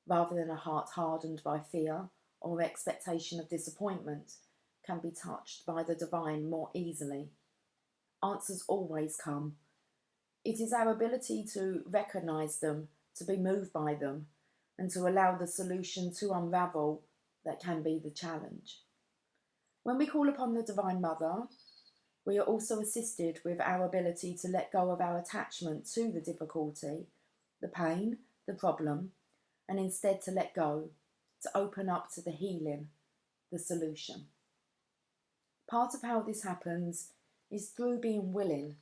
rather than a heart hardened by fear or expectation of disappointment, can be touched by the divine more easily. Answers always come. It is our ability to recognise them, to be moved by them, and to allow the solution to unravel that can be the challenge. When we call upon the Divine Mother, we are also assisted with our ability to let go of our attachment to the difficulty, the pain, the problem, and instead to let go, to open up to the healing, the solution. Part of how this happens is through being willing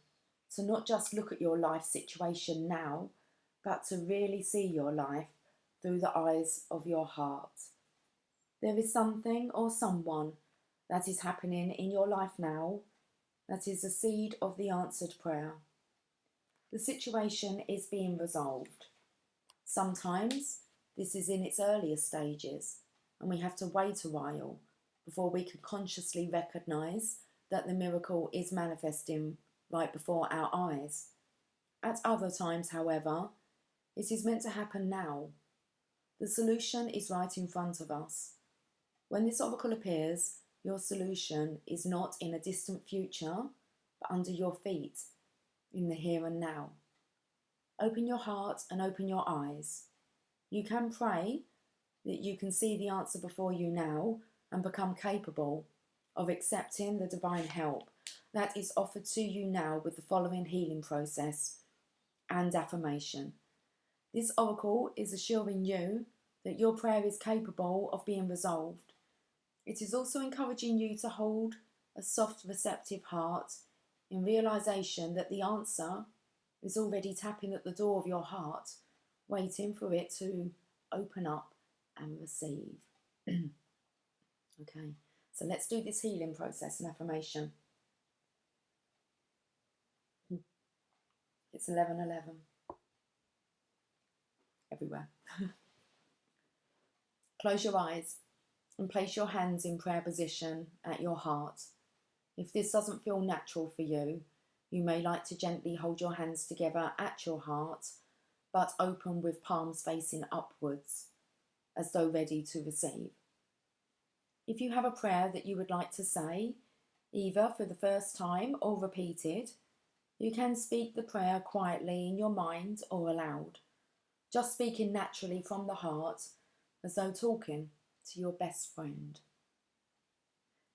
to not just look at your life situation now, but to really see your life through the eyes of your heart. There is something or someone that is happening in your life now that is a seed of the answered prayer. The situation is being resolved. Sometimes this is in its earlier stages, and we have to wait a while before we can consciously recognise that the miracle is manifesting right before our eyes. At other times, however, it is meant to happen now. The solution is right in front of us. When this oracle appears, your solution is not in a distant future, but under your feet, in the here and now. Open your heart and open your eyes. You can pray that you can see the answer before you now and become capable of accepting the divine help that is offered to you now with the following healing process and affirmation. This oracle is assuring you that your prayer is capable of being resolved. It is also encouraging you to hold a soft, receptive heart in realisation that the answer is already tapping at the door of your heart, waiting for it to open up and receive. Okay, so let's do this healing process and affirmation. It's 11:11 everywhere. Close your eyes and place your hands in prayer position at your heart. If this doesn't feel natural for you, you may like to gently hold your hands together at your heart, but open with palms facing upwards, as though ready to receive. If you have a prayer that you would like to say, either for the first time or repeated, you can speak the prayer quietly in your mind or aloud, just speaking naturally from the heart, as though talking to your best friend.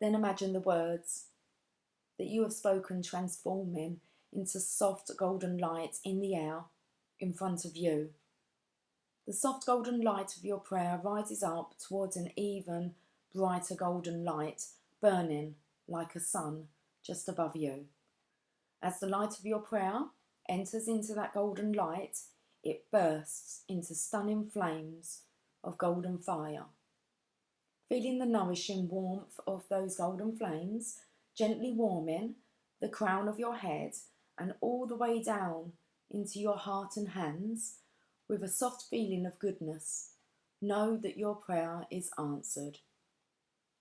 Then imagine the words that you have spoken transforming into soft golden light in the air in front of you. The soft golden light of your prayer rises up towards an even brighter golden light burning like a sun just above you. As the light of your prayer enters into that golden light, it bursts into stunning flames of golden fire. Feeling the nourishing warmth of those golden flames, gently warming the crown of your head and all the way down into your heart and hands, with a soft feeling of goodness, know that your prayer is answered.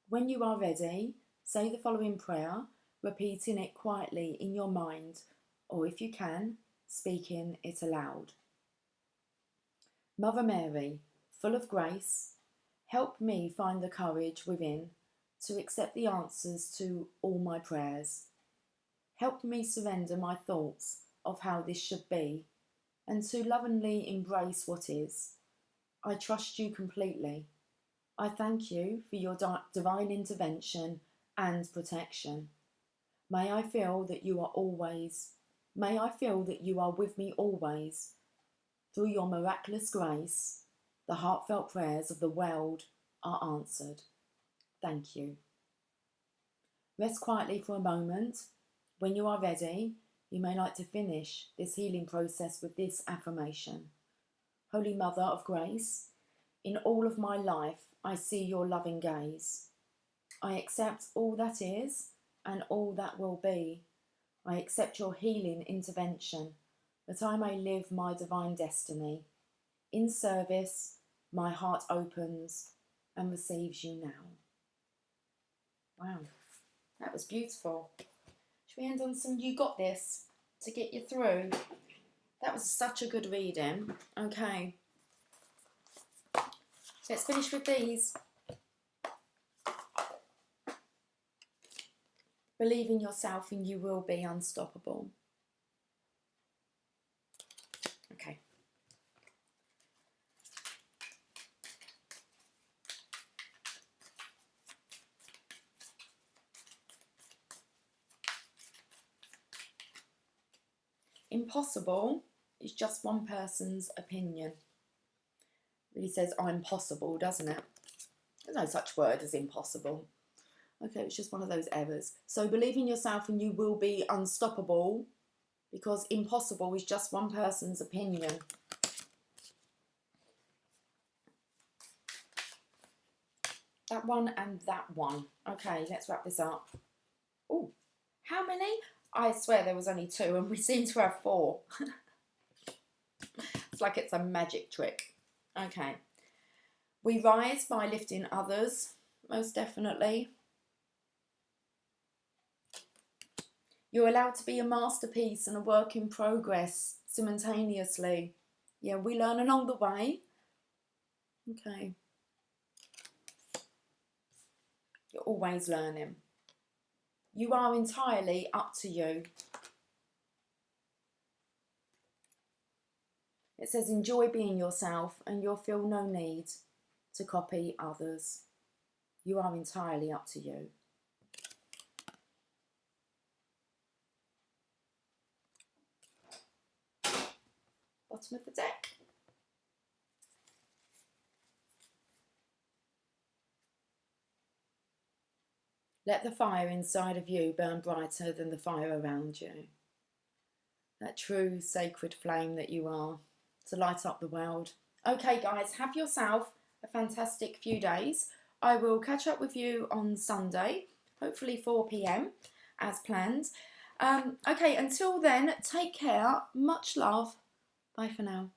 When you are ready, say the following prayer, repeating it quietly in your mind, or if you can, speaking it aloud. Mother Mary, full of grace, help me find the courage within to accept the answers to all my prayers. Help me surrender my thoughts of how this should be, and to lovingly embrace what is. I trust you completely. I thank you for your divine intervention and protection. May I feel that you are with me always. Through your miraculous grace, the heartfelt prayers of the world are answered. Thank you. Rest quietly for a moment. When you are ready, you may like to finish this healing process with this affirmation. Holy Mother of Grace, in all of my life, I see your loving gaze. I accept all that is and all that will be. I accept your healing intervention, that I may live my divine destiny. In service, my heart opens and receives you now. Wow, that was beautiful. Should we end on some "You Got This"? to get you through. That was such a good reading. Okay. Let's finish with these. Believe in yourself and you will be unstoppable. Okay. Impossible is just one person's opinion. Really says I'm possible, doesn't it? There's no such word as impossible. Okay, it's just one of those errors. So believe in yourself and you will be unstoppable, because impossible is just one person's opinion. That one and that one. Okay, let's wrap this up. Oh, how many? I swear there was only 2 and we seem to have 4. It's like it's a magic trick. Okay. We rise by lifting others, most definitely. You're allowed to be a masterpiece and a work in progress simultaneously. Yeah, we learn along the way. Okay. You're always learning. You are entirely up to you. It says enjoy being yourself and you'll feel no need to copy others. You are entirely up to you. Bottom of the deck. Let the fire inside of you burn brighter than the fire around you. That true sacred flame that you are, to light up the world. Okay guys, have yourself a fantastic few days. I will catch up with you on Sunday, hopefully 4 p.m. as planned. Okay, until then, take care, much love, bye for now.